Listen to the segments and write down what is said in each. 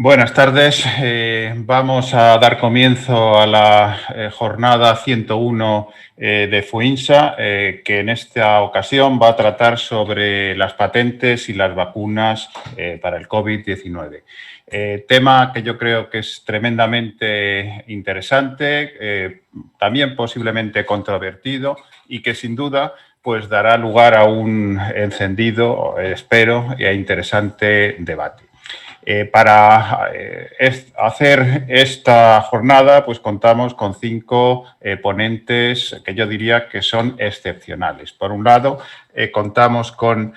Buenas tardes. Vamos a dar comienzo a la jornada 101 de FUINSA, que en esta ocasión va a tratar sobre las patentes y las vacunas para el COVID-19. Tema que yo creo que es tremendamente interesante, también posiblemente controvertido y que sin duda pues dará lugar a un encendido, espero, e interesante debate. Para hacer esta jornada, pues contamos con 5 ponentes que yo diría que son excepcionales. Por un lado, contamos con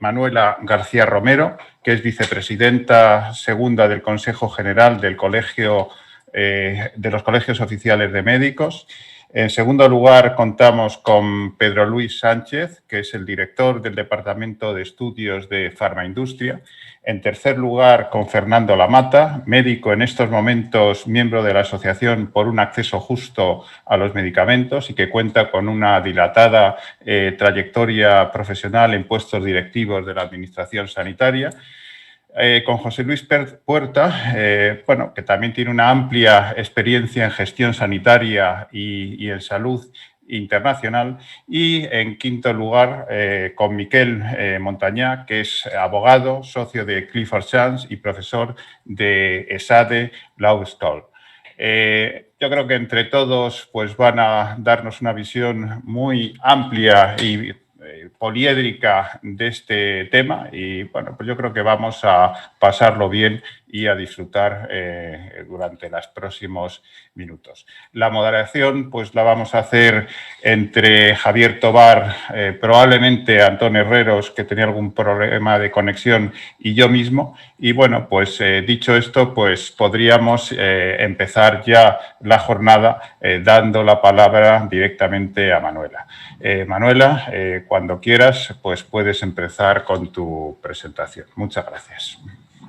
Manuela García Romero, que es vicepresidenta segunda del Consejo General del Colegio de los Colegios Oficiales de Médicos. En segundo lugar, contamos con Pedro Luis Sánchez, que es el director del Departamento de Estudios de Farmaindustria. En tercer lugar, con Fernando Lamata, médico en estos momentos, miembro de la Asociación por un Acceso Justo a los Medicamentos y que cuenta con una dilatada trayectoria profesional en puestos directivos de la Administración Sanitaria. Con José Luis Puerta, que también tiene una amplia experiencia en gestión sanitaria y en salud internacional. Y en quinto lugar, con Miquel Montañá, que es abogado, socio de Clifford Chance y profesor de ESADE Law School. Yo creo que entre todos pues, van a darnos una visión muy amplia y poliédrica de este tema y bueno, pues yo creo que vamos a pasarlo bien y a disfrutar durante los próximos minutos. La moderación pues la vamos a hacer entre Javier Tobar, probablemente Antón Herreros, que tenía algún problema de conexión, y yo mismo. Y bueno, pues dicho esto, pues podríamos empezar ya la jornada dando la palabra directamente a Manuela. Manuela, cuando quieras, pues puedes empezar con tu presentación. Muchas gracias.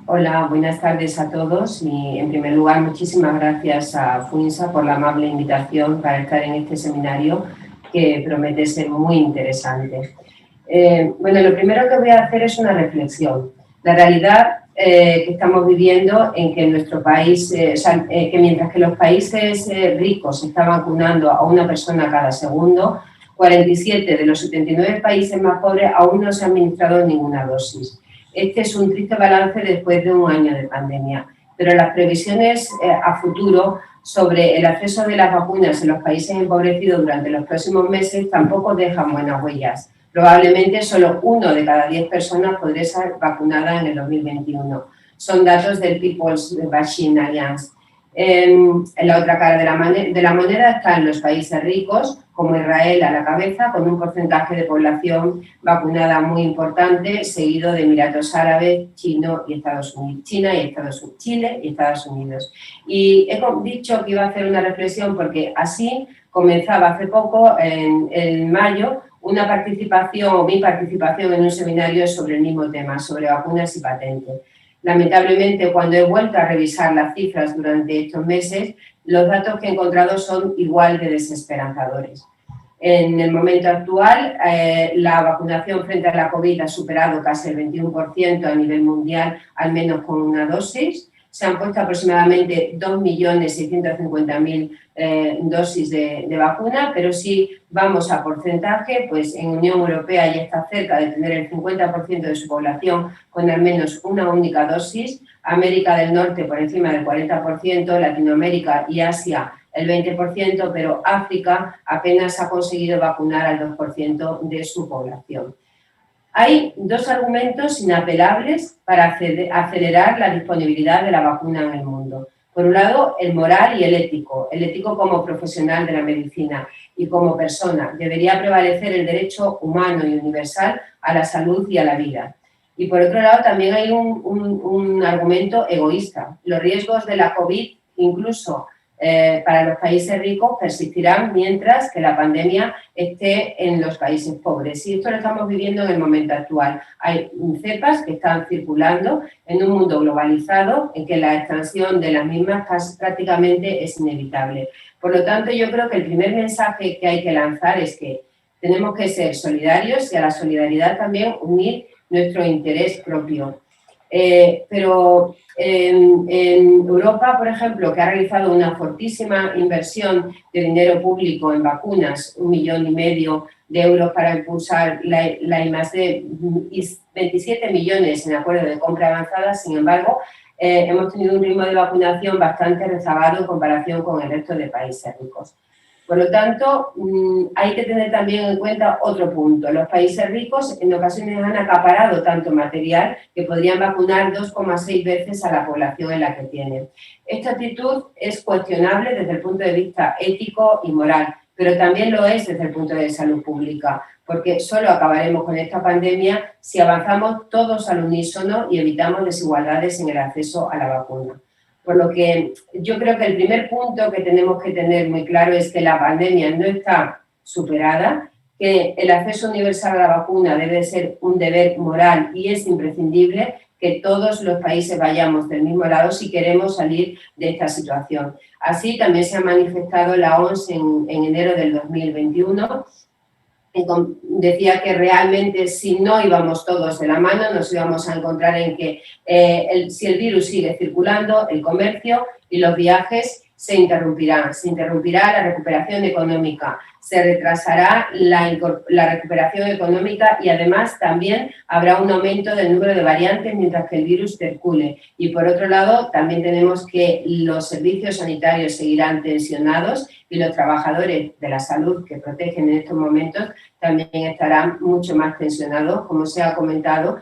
Hola, buenas tardes a todos y en primer lugar muchísimas gracias a FUINSA por la amable invitación para estar en este seminario que promete ser muy interesante. Bueno, lo primero que voy a hacer es una reflexión. La realidad que estamos viviendo en que en nuestro país, que mientras que los países ricos están vacunando a una persona cada segundo, 47 de los 79 países más pobres aún no se han administrado ninguna dosis. Este es un triste balance después de un año de pandemia, pero las previsiones a futuro sobre el acceso de las vacunas en los países empobrecidos durante los próximos meses tampoco dejan buenas huellas. Probablemente solo 1 de cada 10 personas podría ser vacunada en el 2021. Son datos del People's Vaccine Alliance. En la otra cara de la moneda están los países ricos, como Israel a la cabeza, con un porcentaje de población vacunada muy importante, seguido de Emiratos Árabes, China y Estados Unidos. Chile y Estados Unidos. Y he dicho que iba a hacer una reflexión porque así comenzaba hace poco, en mayo, mi participación en un seminario sobre el mismo tema, sobre vacunas y patentes. Lamentablemente, cuando he vuelto a revisar las cifras durante estos meses, los datos que he encontrado son igual de desesperanzadores. En el momento actual, la vacunación frente a la COVID ha superado casi el 21% a nivel mundial, al menos con una dosis. Se han puesto aproximadamente 2.650.000 dosis de vacuna, pero si vamos a porcentaje, pues en Unión Europea ya está cerca de tener el 50% de su población con al menos una única dosis, América del Norte por encima del 40%, Latinoamérica y Asia el 20%, pero África apenas ha conseguido vacunar al 2% de su población. Hay 2 argumentos inapelables para acelerar la disponibilidad de la vacuna en el mundo. Por un lado, el moral y el ético. El ético como profesional de la medicina y como persona. Debería prevalecer el derecho humano y universal a la salud y a la vida. Y por otro lado, también hay un argumento egoísta. Los riesgos de la COVID, incluso para los países ricos, persistirán mientras que la pandemia esté en los países pobres. Y esto lo estamos viviendo en el momento actual. Hay cepas que están circulando en un mundo globalizado en que la expansión de las mismas prácticamente es inevitable. Por lo tanto, yo creo que el primer mensaje que hay que lanzar es que tenemos que ser solidarios y a la solidaridad también unir nuestro interés propio. Pero en Europa, por ejemplo, que ha realizado una fortísima inversión de dinero público en vacunas, 1,5 millones de euros para impulsar la I+D, 27 millones en acuerdo de compra avanzada. Sin embargo, hemos tenido un ritmo de vacunación bastante rezagado en comparación con el resto de países ricos. Por lo tanto, hay que tener también en cuenta otro punto. Los países ricos en ocasiones han acaparado tanto material que podrían vacunar 2,6 veces a la población en la que tienen. Esta actitud es cuestionable desde el punto de vista ético y moral, pero también lo es desde el punto de salud pública, porque solo acabaremos con esta pandemia si avanzamos todos al unísono y evitamos desigualdades en el acceso a la vacuna. Por lo que yo creo que el primer punto que tenemos que tener muy claro es que la pandemia no está superada, que el acceso universal a la vacuna debe ser un deber moral y es imprescindible que todos los países vayamos del mismo lado si queremos salir de esta situación. Así también se ha manifestado la OMS en enero del 2021. Decía que realmente si no íbamos todos de la mano nos íbamos a encontrar en que si el virus sigue circulando, el comercio y los viajes se interrumpirá la recuperación económica, se retrasará la recuperación económica y además también habrá un aumento del número de variantes mientras que el virus circule. Y por otro lado, también tenemos que los servicios sanitarios seguirán tensionados y los trabajadores de la salud que protegen en estos momentos también estarán mucho más tensionados, como se ha comentado,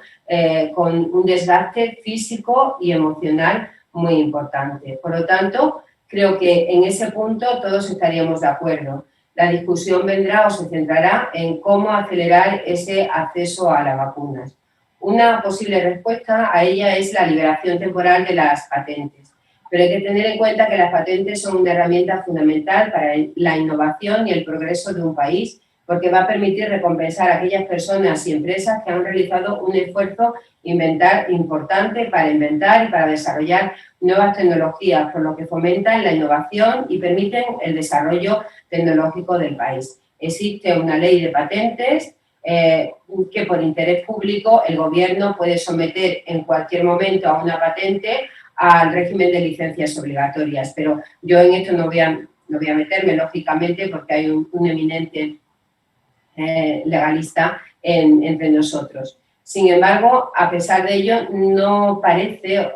con un desgaste físico y emocional muy importante. Por lo tanto, creo que en ese punto todos estaríamos de acuerdo. La discusión vendrá o se centrará en cómo acelerar ese acceso a las vacunas. Una posible respuesta a ella es la liberación temporal de las patentes. Pero hay que tener en cuenta que las patentes son una herramienta fundamental para la innovación y el progreso de un país, porque va a permitir recompensar a aquellas personas y empresas que han realizado un esfuerzo importante para inventar y para desarrollar nuevas tecnologías, por lo que fomentan la innovación y permiten el desarrollo tecnológico del país. Existe una ley de patentes que por interés público el Gobierno puede someter en cualquier momento a una patente al régimen de licencias obligatorias, pero yo en esto no voy a meterme, lógicamente, porque hay un eminente legalista entre nosotros. Sin embargo, a pesar de ello, no parece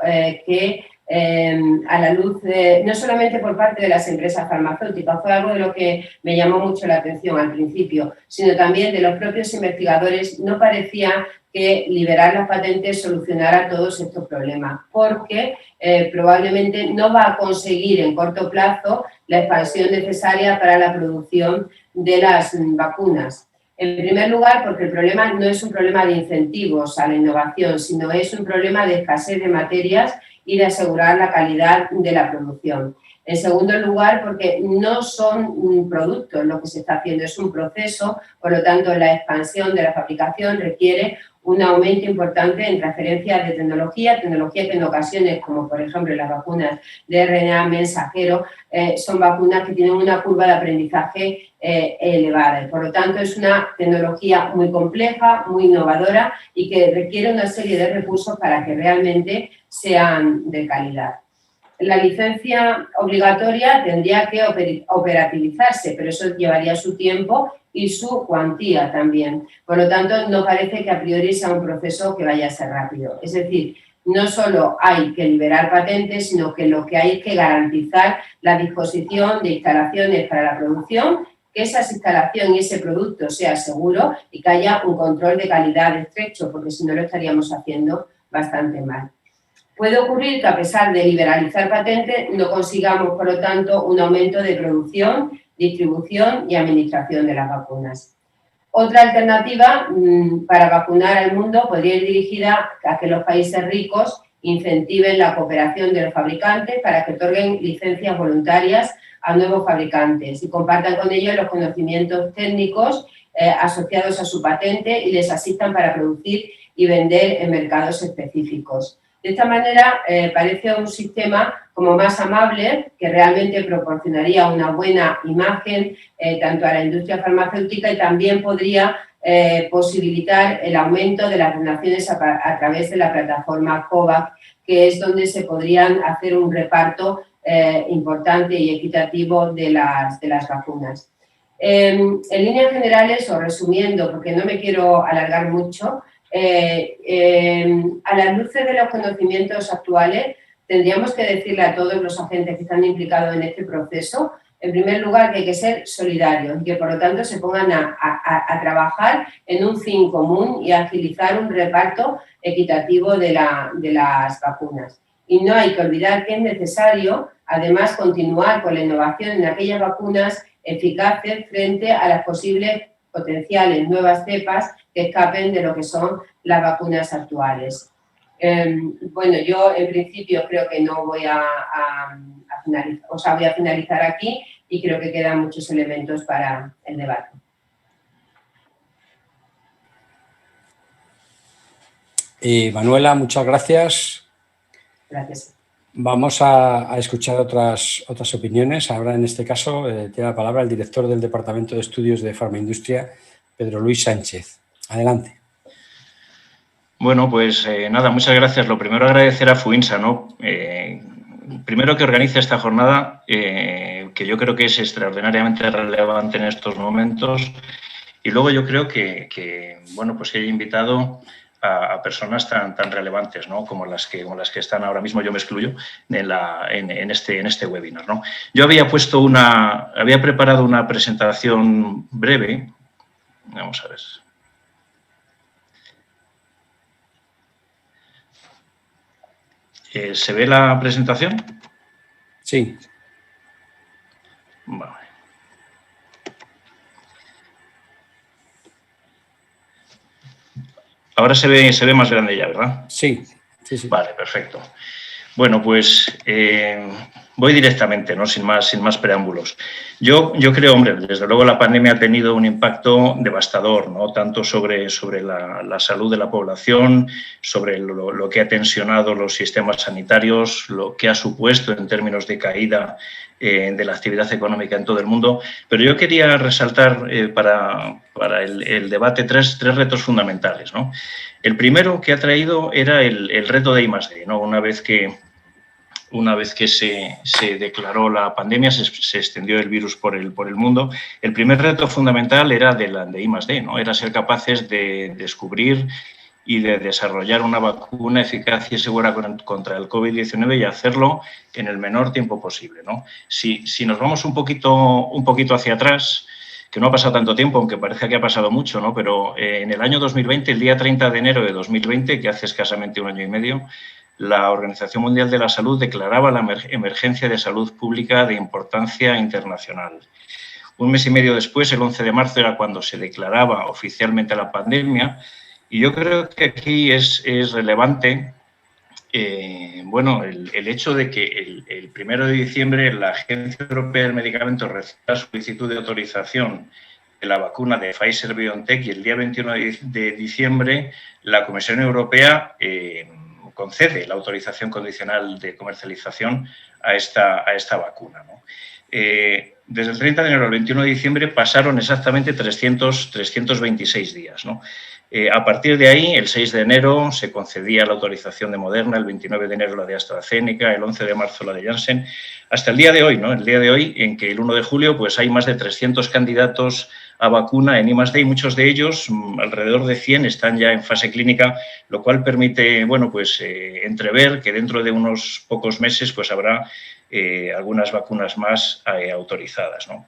que a la luz, no solamente por parte de las empresas farmacéuticas, fue algo de lo que me llamó mucho la atención al principio, sino también de los propios investigadores, no parecía que liberar las patentes solucionara todos estos problemas, porque probablemente no va a conseguir en corto plazo la expansión necesaria para la producción de las vacunas. En primer lugar, porque el problema no es un problema de incentivos a la innovación, sino es un problema de escasez de materias y de asegurar la calidad de la producción. En segundo lugar, porque no son productos lo que se está haciendo, es un proceso, por lo tanto, la expansión de la fabricación requiere un aumento importante en transferencias de tecnología que en ocasiones, como por ejemplo las vacunas de RNA mensajero, son vacunas que tienen una curva de aprendizaje elevada y por lo tanto es una tecnología muy compleja, muy innovadora y que requiere una serie de recursos para que realmente sean de calidad. La licencia obligatoria tendría que operativizarse, pero eso llevaría su tiempo y su cuantía también. Por lo tanto, no parece que a priori sea un proceso que vaya a ser rápido. Es decir, no solo hay que liberar patentes, sino que lo que hay es que garantizar la disposición de instalaciones para la producción, que esa instalación y ese producto sea seguro y que haya un control de calidad estrecho, porque si no lo estaríamos haciendo bastante mal. Puede ocurrir que a pesar de liberalizar patentes no consigamos, por lo tanto, un aumento de producción, distribución y administración de las vacunas. Otra alternativa para vacunar al mundo podría ir dirigida a que los países ricos incentiven la cooperación de los fabricantes para que otorguen licencias voluntarias a nuevos fabricantes y compartan con ellos los conocimientos técnicos asociados a su patente y les asistan para producir y vender en mercados específicos. De esta manera, parece un sistema como más amable, que realmente proporcionaría una buena imagen tanto a la industria farmacéutica y también podría posibilitar el aumento de las donaciones a través de la plataforma COVAX, que es donde se podrían hacer un reparto importante y equitativo de las vacunas. En líneas generales, o resumiendo, porque no me quiero alargar mucho, a las luces de los conocimientos actuales, tendríamos que decirle a todos los agentes que están implicados en este proceso, en primer lugar, que hay que ser solidarios y que, por lo tanto, se pongan a trabajar en un fin común y agilizar un reparto equitativo de las vacunas. Y no hay que olvidar que es necesario, además, continuar con la innovación en aquellas vacunas eficaces frente a las posibles potenciales nuevas cepas que escapen de lo que son las vacunas actuales. Bueno, yo en principio creo que no voy a finalizar, o sea, voy a finalizar aquí y creo que quedan muchos elementos para el debate. Manuela, muchas gracias. Gracias. Vamos a escuchar otras opiniones. Ahora, en este caso, tiene la palabra el director del Departamento de Estudios de Farmaindustria, Pedro Luis Sánchez. Adelante. Bueno, pues nada, muchas gracias. Lo primero, agradecer a FUINSA, ¿no? Primero, que organiza esta jornada, que yo creo que es extraordinariamente relevante en estos momentos. Y luego yo creo que bueno, pues que haya invitado a personas tan relevantes, ¿no? como las que están ahora mismo, yo me excluyo, en este webinar, ¿no? Yo había preparado una presentación breve. Vamos a ver. ¿Se ve la presentación? Sí. Vale. Ahora se ve más grande ya, ¿verdad? Sí, sí, sí. Vale, perfecto. Bueno, pues voy directamente, ¿no? Sin más preámbulos. Yo creo, hombre, desde luego la pandemia ha tenido un impacto devastador, ¿no? Tanto sobre la salud de la población, sobre lo que ha tensionado los sistemas sanitarios, lo que ha supuesto en términos de caída de la actividad económica en todo el mundo. Pero yo quería resaltar para el debate tres retos fundamentales, ¿no? El primero que ha traído era el reto de I+D, ¿no? Una vez que se declaró la pandemia, se extendió el virus por el mundo, el primer reto fundamental era de I+D, ¿no? Era ser capaces de descubrir y de desarrollar una vacuna eficaz y segura contra el COVID-19 y hacerlo en el menor tiempo posible, ¿no? Si nos vamos un poquito hacia atrás, que no ha pasado tanto tiempo, aunque parece que ha pasado mucho, ¿no? Pero en el año 2020, el día 30 de enero de 2020, que hace escasamente un año y medio, la Organización Mundial de la Salud declaraba la emergencia de salud pública de importancia internacional. Un mes y medio después, el 11 de marzo, era cuando se declaraba oficialmente la pandemia. Y yo creo que aquí es relevante bueno, el hecho de que el 1 de diciembre la Agencia Europea del Medicamento reciba la solicitud de autorización de la vacuna de Pfizer-BioNTech y el día 21 de diciembre la Comisión Europea concede la autorización condicional de comercialización a esta vacuna, ¿no? Desde el 30 de enero al 21 de diciembre pasaron exactamente 326 días, ¿no? A partir de ahí, el 6 de enero se concedía la autorización de Moderna, el 29 de enero la de AstraZeneca, el 11 de marzo la de Janssen, hasta el día de hoy, ¿no? El día de hoy, en que el 1 de julio pues hay más de 300 candidatos a vacuna en I+D y muchos de ellos, alrededor de 100, están ya en fase clínica, lo cual permite, bueno, pues entrever que dentro de unos pocos meses pues habrá algunas vacunas más autorizadas, ¿no?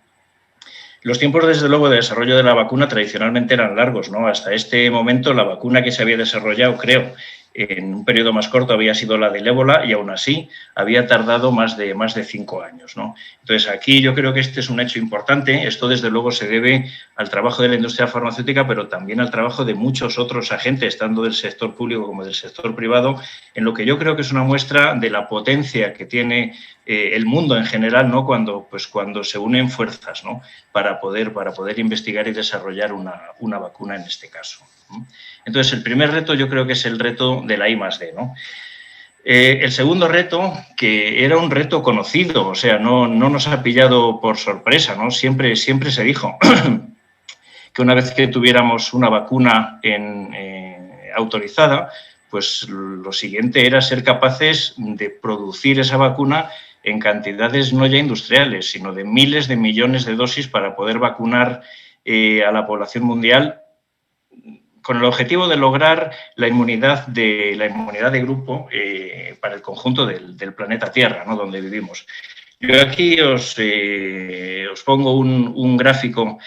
Los tiempos, desde luego, de desarrollo de la vacuna tradicionalmente eran largos, ¿no? Hasta este momento, la vacuna que se había desarrollado, creo, en un periodo más corto había sido la del ébola y aún así había tardado más de 5 años, ¿no? Entonces, aquí yo creo que este es un hecho importante. Esto, desde luego, se debe al trabajo de la industria farmacéutica, pero también al trabajo de muchos otros agentes, tanto del sector público como del sector privado, en lo que yo creo que es una muestra de la potencia que tiene el mundo en general, ¿no? Cuando se unen fuerzas, ¿no? para poder investigar y desarrollar una vacuna en este caso. Entonces, el primer reto yo creo que es el reto de la I+D, ¿no? El segundo reto, que era un reto conocido, o sea, no nos ha pillado por sorpresa, ¿no? Siempre se dijo que una vez que tuviéramos una vacuna autorizada, pues lo siguiente era ser capaces de producir esa vacuna en cantidades no ya industriales, sino de miles de millones de dosis para poder vacunar a la población mundial con el objetivo de lograr la inmunidad de grupo para el conjunto del planeta Tierra, ¿no?, donde vivimos. Yo aquí os pongo un gráfico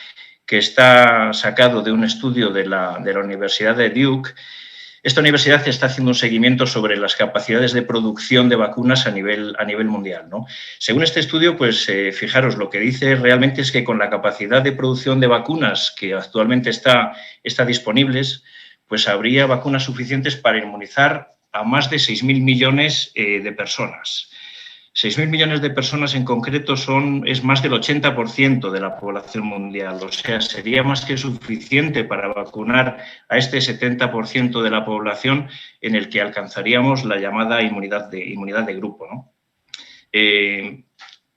que está sacado de un estudio de la Universidad de Duke. Esta universidad está haciendo un seguimiento sobre las capacidades de producción de vacunas a nivel mundial, ¿no? Según este estudio, pues fijaros, lo que dice realmente es que con la capacidad de producción de vacunas que actualmente está disponibles, pues habría vacunas suficientes para inmunizar a más de 6.000 millones de personas. 6.000 millones de personas en concreto es más del 80% de la población mundial. O sea, sería más que suficiente para vacunar a este 70% de la población en el que alcanzaríamos la llamada inmunidad de grupo, ¿no? ¿Qué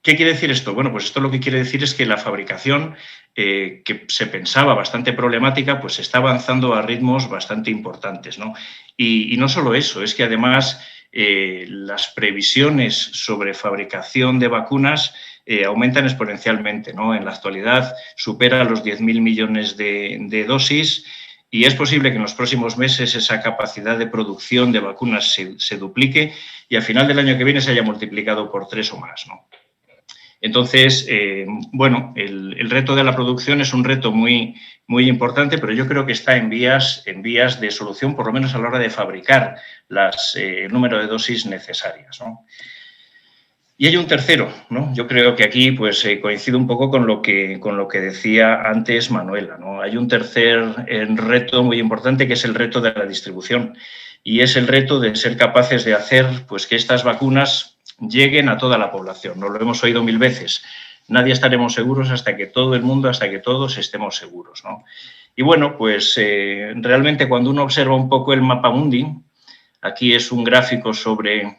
quiere decir esto? Bueno, pues esto lo que quiere decir es que la fabricación, que se pensaba bastante problemática, pues está avanzando a ritmos bastante importantes, ¿no? Y no solo eso, es que además las previsiones sobre fabricación de vacunas aumentan exponencialmente, ¿no? En la actualidad supera los 10.000 millones de dosis y es posible que en los próximos meses esa capacidad de producción de vacunas se duplique y al final del año que viene se haya multiplicado por 3 o más, ¿no? Entonces, bueno, el reto de la producción es un reto muy importante, pero yo creo que está en vías de solución, por lo menos a la hora de fabricar el número de dosis necesarias, ¿no? Y hay un tercero, ¿no? Yo creo que aquí pues, coincido un poco con lo que decía antes Manuela, ¿no? Hay un tercer reto muy importante que es el reto de la distribución y es el reto de ser capaces de hacer pues, que estas vacunas lleguen a toda la población. Nos lo hemos oído 1000 veces. Nadie estaremos seguros hasta que todo el mundo, hasta que todos estemos seguros, ¿no? Y bueno, pues realmente cuando uno observa un poco el mapa mundi, aquí es un gráfico sobre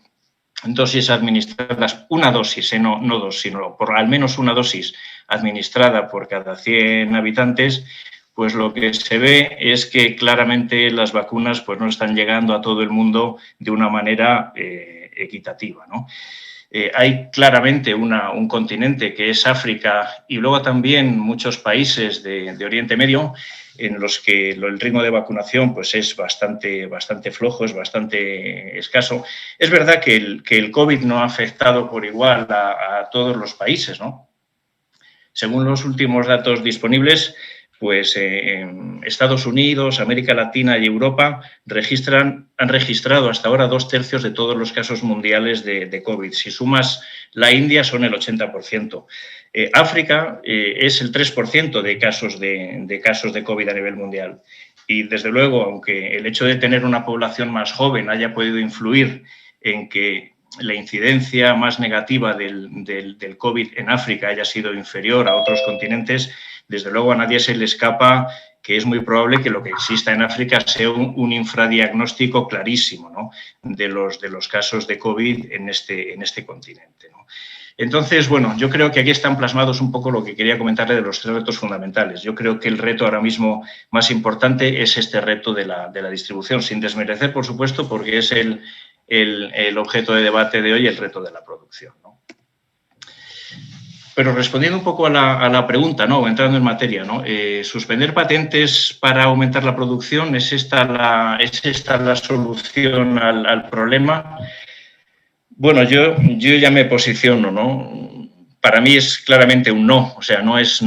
dosis administradas, una dosis, no dos, sino por al menos una dosis administrada por cada 100 habitantes, pues lo que se ve es que claramente las vacunas pues, no están llegando a todo el mundo de una manera equitativa, ¿no? Hay claramente un continente que es África y luego también muchos países de Oriente Medio en los que el ritmo de vacunación pues, es bastante flojo, es bastante escaso. Es verdad que el COVID no ha afectado por igual a todos los países, ¿no? Según los últimos datos disponibles, pues Estados Unidos, América Latina y Europa han registrado hasta ahora 2/3 de todos los casos mundiales de COVID. Si sumas la India, son el 80%. África es el 3% de casos de COVID a nivel mundial. Y, desde luego, aunque el hecho de tener una población más joven haya podido influir en que la incidencia más negativa del COVID en África haya sido inferior a otros continentes, desde luego a nadie se le escapa que es muy probable que lo que exista en África sea un infradiagnóstico clarísimo, ¿no?, de los casos de COVID en este continente, ¿no? Entonces, bueno, yo creo que aquí están plasmados un poco lo que quería comentarle de los 3 retos fundamentales. Yo creo que el reto ahora mismo más importante es este reto de la distribución, sin desmerecer, por supuesto, porque es el objeto de debate de hoy, el reto de la producción, ¿no? Pero respondiendo un poco a la pregunta, ¿no?, entrando en materia, ¿no?, suspender patentes para aumentar la producción, ¿es esta la solución al problema? Bueno, yo ya me posiciono, ¿no? Para mí es claramente un no, o sea, no es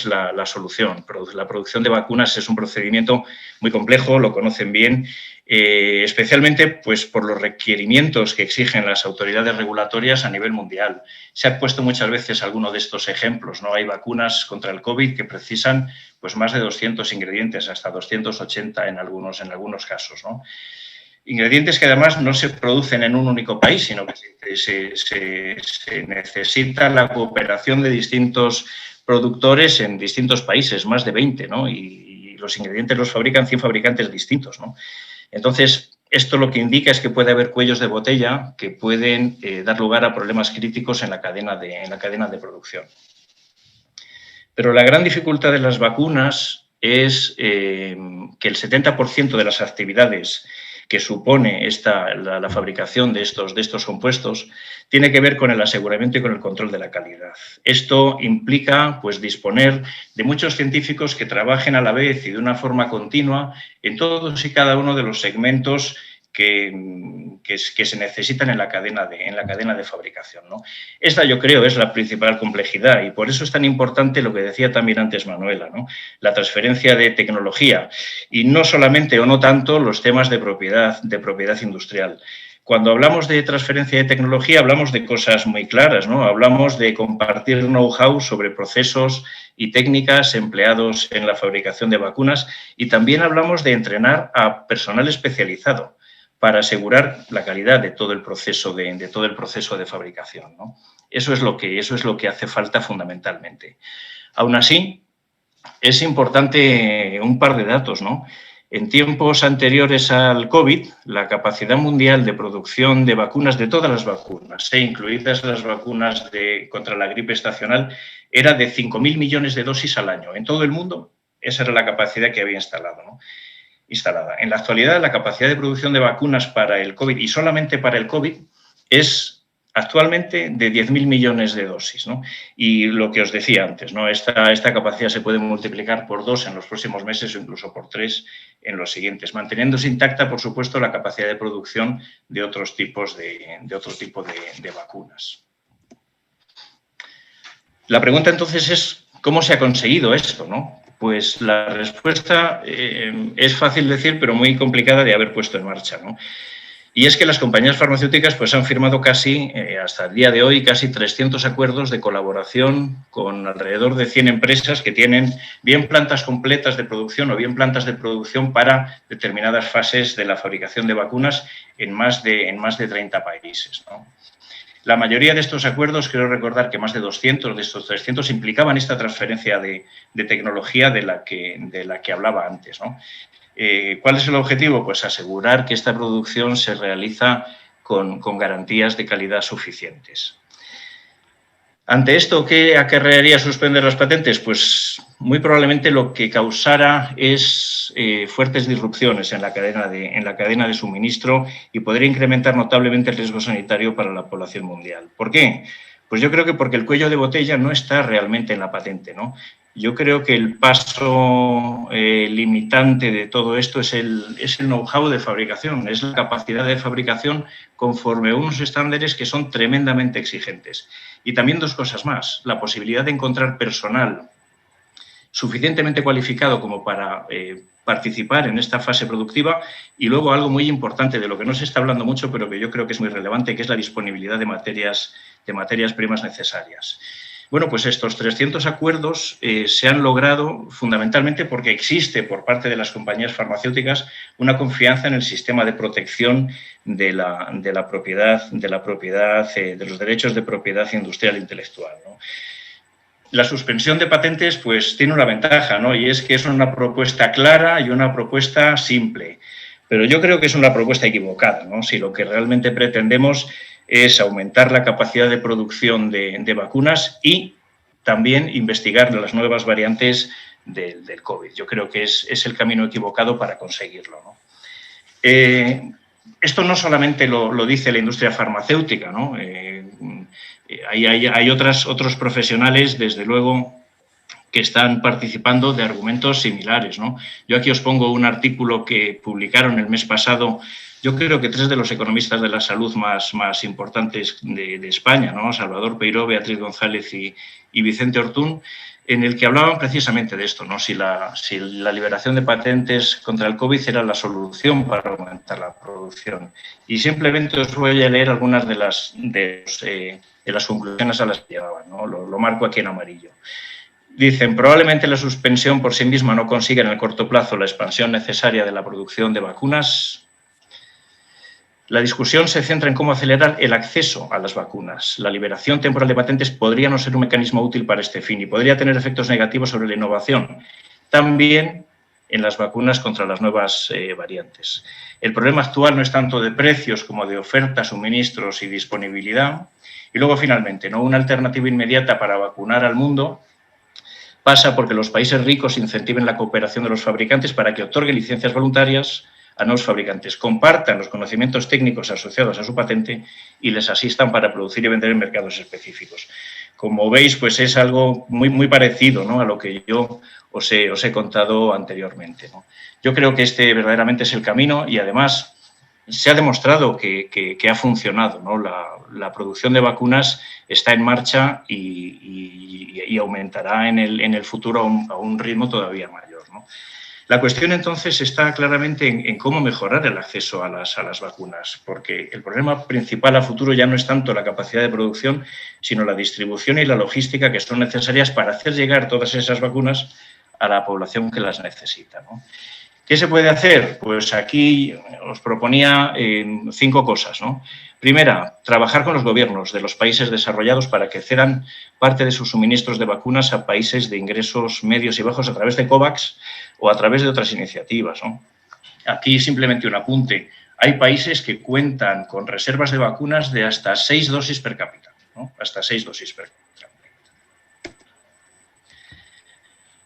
la solución. La producción de vacunas es un procedimiento muy complejo, lo conocen bien, especialmente pues, por los requerimientos que exigen las autoridades regulatorias a nivel mundial. Se han puesto muchas veces algunos de estos ejemplos, ¿no? Hay vacunas contra el COVID que precisan pues, más de 200 ingredientes, hasta 280 en algunos casos, ¿no? Ingredientes que además no se producen en un único país, sino que se necesita la cooperación de distintos productores en distintos países, más de 20, ¿no? Y los ingredientes los fabrican 100 fabricantes distintos, ¿no? Entonces, Esto lo que indica es que puede haber cuellos de botella que pueden dar lugar a problemas críticos en la cadena de producción. Pero la gran dificultad de las vacunas es que el 70% de las actividades que supone la fabricación de estos compuestos tiene que ver con el aseguramiento y con el control de la calidad. Esto implica, pues, disponer de muchos científicos que trabajen a la vez y de una forma continua en todos y cada uno de los segmentos que se necesitan en la cadena de fabricación, ¿no? Esta, yo creo, es la principal complejidad y por eso es tan importante lo que decía también antes Manuela, ¿no? La transferencia de tecnología y no solamente o no tanto los temas de propiedad industrial. Cuando hablamos de transferencia de tecnología hablamos de cosas muy claras, ¿no? Hablamos de compartir know-how sobre procesos y técnicas empleados en la fabricación de vacunas y también hablamos de entrenar a personal especializado para asegurar la calidad de todo el proceso de fabricación, ¿no? Eso es lo que hace falta fundamentalmente. Aún así, es importante un par de datos, ¿no? En tiempos anteriores al COVID, la capacidad mundial de producción de vacunas, de todas las vacunas, incluidas las vacunas contra la gripe estacional, era de 5.000 millones de dosis al año. En todo el mundo, esa era la capacidad que había instalada, ¿no? En la actualidad, la capacidad de producción de vacunas para el COVID y solamente para el COVID es actualmente de 10.000 millones de dosis, ¿no? Y lo que os decía antes, ¿no? Esta capacidad se puede multiplicar por 2 en los próximos meses o incluso por 3 en los siguientes, manteniéndose intacta, por supuesto, la capacidad de producción de otro tipo de vacunas. La pregunta entonces es ¿cómo se ha conseguido esto, no? Pues la respuesta es fácil decir, pero muy complicada de haber puesto en marcha, ¿no? Y es que las compañías farmacéuticas pues, han firmado hasta el día de hoy, casi 300 acuerdos de colaboración con alrededor de 100 empresas que tienen bien plantas completas de producción o bien plantas de producción para determinadas fases de la fabricación de vacunas en más de 30 países, ¿no? La mayoría de estos acuerdos, creo recordar que más de 200 de estos 300 implicaban esta transferencia de tecnología de la que hablaba antes, ¿no? ¿Cuál es el objetivo? Pues asegurar que esta producción se realiza con garantías de calidad suficientes. Ante esto, ¿qué acarrearía suspender las patentes? Pues muy probablemente lo que causara es fuertes disrupciones en la cadena de suministro y podría incrementar notablemente el riesgo sanitario para la población mundial. ¿Por qué? Pues yo creo que porque el cuello de botella no está realmente en la patente, ¿no? Yo creo que el paso limitante de todo esto es el know-how de fabricación, es la capacidad de fabricación conforme a unos estándares que son tremendamente exigentes. Y también dos cosas más, la posibilidad de encontrar personal suficientemente cualificado como para participar en esta fase productiva y luego algo muy importante de lo que no se está hablando mucho pero que yo creo que es muy relevante, que es la disponibilidad de materias primas necesarias. Bueno, pues estos 300 acuerdos se han logrado fundamentalmente porque existe por parte de las compañías farmacéuticas una confianza en el sistema de protección de la propiedad, de los derechos de propiedad industrial e intelectual, ¿no? La suspensión de patentes pues tiene una ventaja, ¿no? Y es que es una propuesta clara y una propuesta simple. Pero yo creo que es una propuesta equivocada, ¿no? Si lo que realmente pretendemos es aumentar la capacidad de producción de vacunas y también investigar las nuevas variantes del COVID. Yo creo que es el camino equivocado para conseguirlo, ¿no? Esto no solamente lo dice la industria farmacéutica, ¿no? Hay otros profesionales, desde luego, que están participando de argumentos similares, ¿no? Yo aquí os pongo un artículo que publicaron el mes pasado, yo creo que 3 de los economistas de la salud más importantes de España, ¿no? Salvador Peiró, Beatriz González y Vicente Ortún, en el que hablaban precisamente de esto, ¿no? Si la liberación de patentes contra el COVID era la solución para aumentar la producción. Y simplemente os voy a leer algunas de las conclusiones a las que llegaban, ¿no? Lo marco aquí en amarillo. Dicen, probablemente la suspensión por sí misma no consiga en el corto plazo la expansión necesaria de la producción de vacunas. La discusión se centra en cómo acelerar el acceso a las vacunas. La liberación temporal de patentes podría no ser un mecanismo útil para este fin y podría tener efectos negativos sobre la innovación. También en las vacunas contra las nuevas variantes. El problema actual no es tanto de precios como de oferta, suministros y disponibilidad. Y luego, finalmente, ¿no? Una alternativa inmediata para vacunar al mundo pasa porque los países ricos incentiven la cooperación de los fabricantes para que otorguen licencias voluntarias a nuevos fabricantes, compartan los conocimientos técnicos asociados a su patente y les asistan para producir y vender en mercados específicos. Como veis, pues es algo muy parecido, ¿no?, a lo que yo os he contado anteriormente, ¿no? Yo creo que este verdaderamente es el camino y, además, se ha demostrado que ha funcionado, ¿no? La producción de vacunas está en marcha y aumentará en el futuro a un ritmo todavía mayor, ¿no? La cuestión, entonces, está claramente en cómo mejorar el acceso a las vacunas, porque el problema principal a futuro ya no es tanto la capacidad de producción, sino la distribución y la logística que son necesarias para hacer llegar todas esas vacunas a la población que las necesita, ¿no? ¿Qué se puede hacer? Pues aquí os proponía 5 cosas, ¿no? Primera, trabajar con los gobiernos de los países desarrollados para que cedan parte de sus suministros de vacunas a países de ingresos medios y bajos a través de COVAX o a través de otras iniciativas, ¿no? Aquí simplemente un apunte. Hay países que cuentan con reservas de vacunas de hasta 6 dosis per cápita, ¿no? Hasta 6 dosis per cápita.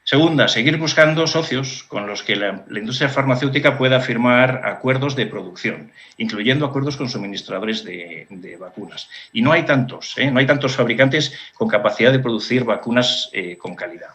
Segunda, seguir buscando socios con los que la industria farmacéutica pueda firmar acuerdos de producción, incluyendo acuerdos con suministradores de vacunas. Y no hay tantos, no hay tantos fabricantes con capacidad de producir vacunas con calidad.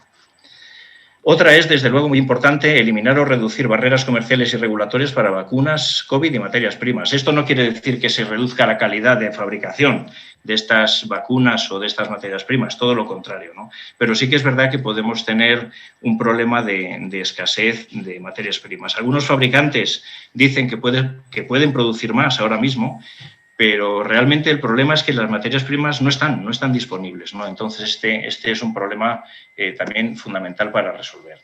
Otra es, desde luego, muy importante, eliminar o reducir barreras comerciales y regulatorias para vacunas, COVID y materias primas. Esto no quiere decir que se reduzca la calidad de fabricación de estas vacunas o de estas materias primas, todo lo contrario, ¿no? Pero sí que es verdad que podemos tener un problema de escasez de materias primas. Algunos fabricantes dicen que pueden producir más ahora mismo, pero realmente el problema es que las materias primas no están disponibles, ¿no? Entonces, este es un problema también fundamental para resolver.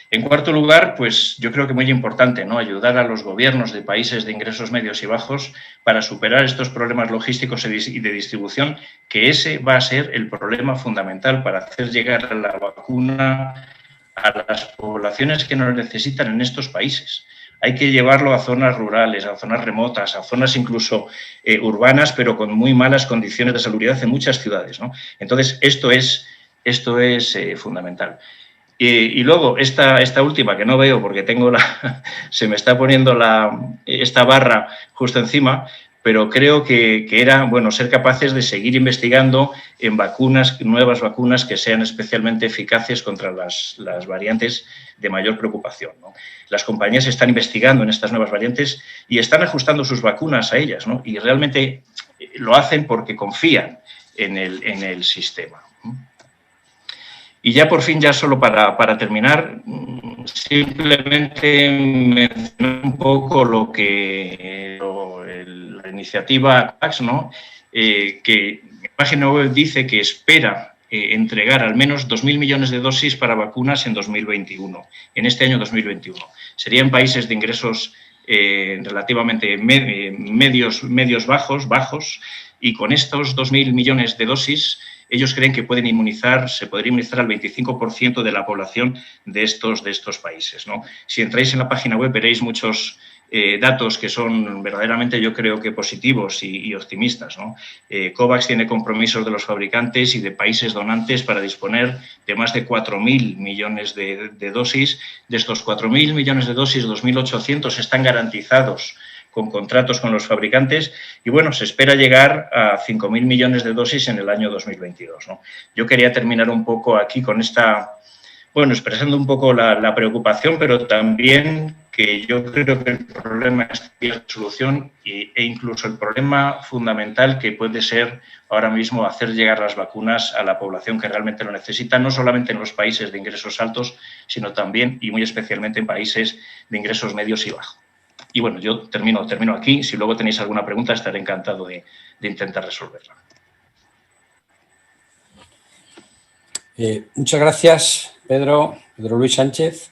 En cuarto lugar, pues yo creo que muy importante, ¿no?, ayudar a los gobiernos de países de ingresos medios y bajos para superar estos problemas logísticos y de distribución, que ese va a ser el problema fundamental para hacer llegar la vacuna a las poblaciones que nos necesitan en estos países. Hay que llevarlo a zonas rurales, a zonas remotas, a zonas incluso urbanas, pero con muy malas condiciones de salubridad en muchas ciudades, ¿no? Entonces, esto es fundamental. Y luego, esta última, que no veo porque se me está poniendo esta barra justo encima, pero creo que era, bueno, ser capaces de seguir investigando en nuevas vacunas que sean especialmente eficaces contra las variantes de mayor preocupación, ¿no? Las compañías están investigando en estas nuevas variantes y están ajustando sus vacunas a ellas, ¿no? Y realmente lo hacen porque confían en el sistema. Y ya por fin, ya solo para terminar, simplemente mencionar un poco la iniciativa COVAX, ¿no? Que la página web dice que espera entregar al menos 2.000 millones de dosis para vacunas en 2021, en este año 2021. Serían países de ingresos relativamente medios bajos, y con estos 2.000 millones de dosis ellos creen que se podría inmunizar al 25% de la población de estos países, ¿no? Si entráis en la página web veréis muchos datos que son verdaderamente, yo creo que positivos y optimistas, ¿no? COVAX tiene compromisos de los fabricantes y de países donantes para disponer de más de 4.000 millones de dosis. De estos 4.000 millones de dosis, 2.800 están garantizados con contratos con los fabricantes y, bueno, se espera llegar a 5.000 millones de dosis en el año 2022, ¿no? Yo quería terminar un poco aquí con expresando un poco la preocupación, pero también que yo creo que el problema es la solución e incluso el problema fundamental que puede ser ahora mismo hacer llegar las vacunas a la población que realmente lo necesita, no solamente en los países de ingresos altos, sino también y muy especialmente en países de ingresos medios y bajos. Y bueno, yo termino aquí. Si luego tenéis alguna pregunta, estaré encantado de intentar resolverla. Muchas gracias, Pedro Luis Sánchez.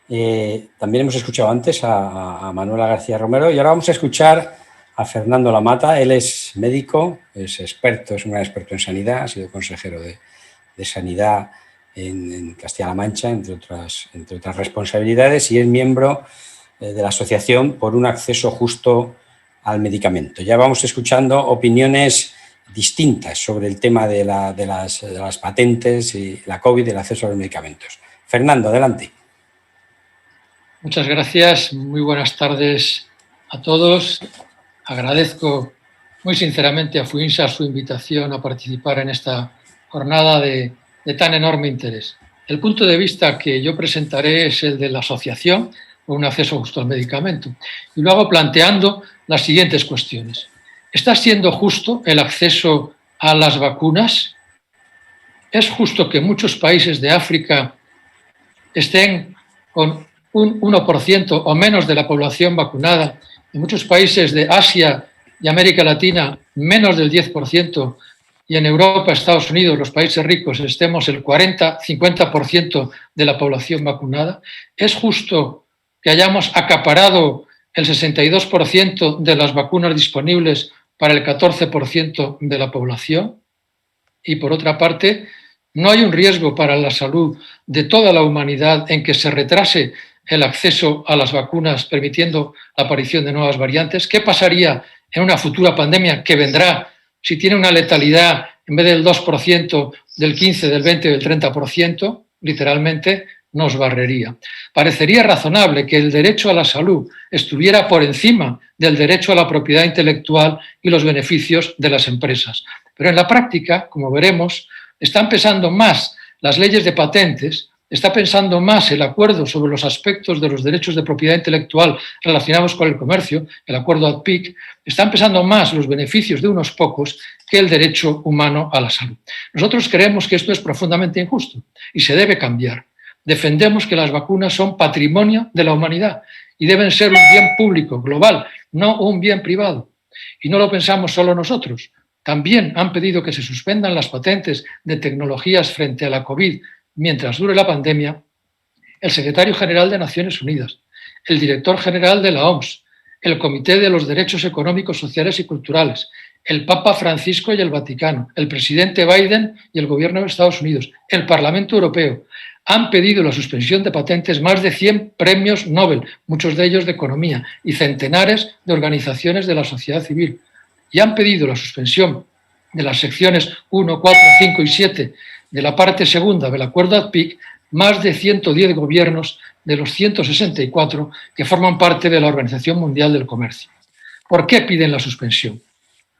También hemos escuchado antes a Manuela García Romero y ahora vamos a escuchar a Fernando Lamata. Él es médico, es un gran experto en sanidad, ha sido consejero de Sanidad en Castilla-La Mancha, entre otras responsabilidades, y es miembro de la Asociación por un Acceso Justo al Medicamento. Ya vamos escuchando opiniones distintas sobre el tema de las patentes y la COVID y el acceso a los medicamentos. Fernando, adelante. Muchas gracias, muy buenas tardes a todos. Agradezco muy sinceramente a FUINSA su invitación a participar en esta jornada de tan enorme interés. El punto de vista que yo presentaré es el de la Asociación por un Acceso Justo al Medicamento, y lo hago planteando las siguientes cuestiones. ¿Está siendo justo el acceso a las vacunas? ¿Es justo que muchos países de África estén con un 1% o menos de la población vacunada? En muchos países de Asia y América Latina, menos del 10%, y en Europa, Estados Unidos, los países ricos, estemos el 40-50% de la población vacunada. ¿Es justo que hayamos acaparado el 62% de las vacunas disponibles para el 14% de la población? Y por otra parte, ¿no hay un riesgo para la salud de toda la humanidad en que se retrase el acceso a las vacunas, permitiendo la aparición de nuevas variantes? ¿Qué pasaría en una futura pandemia que vendrá si tiene una letalidad en vez del 2%, del 15%, del 20% o del 30%? Literalmente nos barrería. Parecería razonable que el derecho a la salud estuviera por encima del derecho a la propiedad intelectual y los beneficios de las empresas. Pero en la práctica, como veremos, están pesando más las leyes de patentes, está pensando más el acuerdo sobre los aspectos de los derechos de propiedad intelectual relacionados con el comercio, el acuerdo ADPIC, están pesando más los beneficios de unos pocos que el derecho humano a la salud. Nosotros creemos que esto es profundamente injusto y se debe cambiar. Defendemos que las vacunas son patrimonio de la humanidad y deben ser un bien público, global, no un bien privado. Y no lo pensamos solo nosotros. También han pedido que se suspendan las patentes de tecnologías frente a la COVID mientras dure la pandemia el secretario general de Naciones Unidas, el director general de la OMS, el Comité de los Derechos Económicos, Sociales y Culturales, el Papa Francisco y el Vaticano, el presidente Biden y el gobierno de Estados Unidos, el Parlamento Europeo. Han pedido la suspensión de patentes más de 100 premios Nobel, muchos de ellos de economía, y centenares de organizaciones de la sociedad civil. Y han pedido la suspensión de las secciones 1, 4, 5 y 7 de la parte segunda del acuerdo ADPIC, más de 110 gobiernos de los 164 que forman parte de la Organización Mundial del Comercio. ¿Por qué piden la suspensión?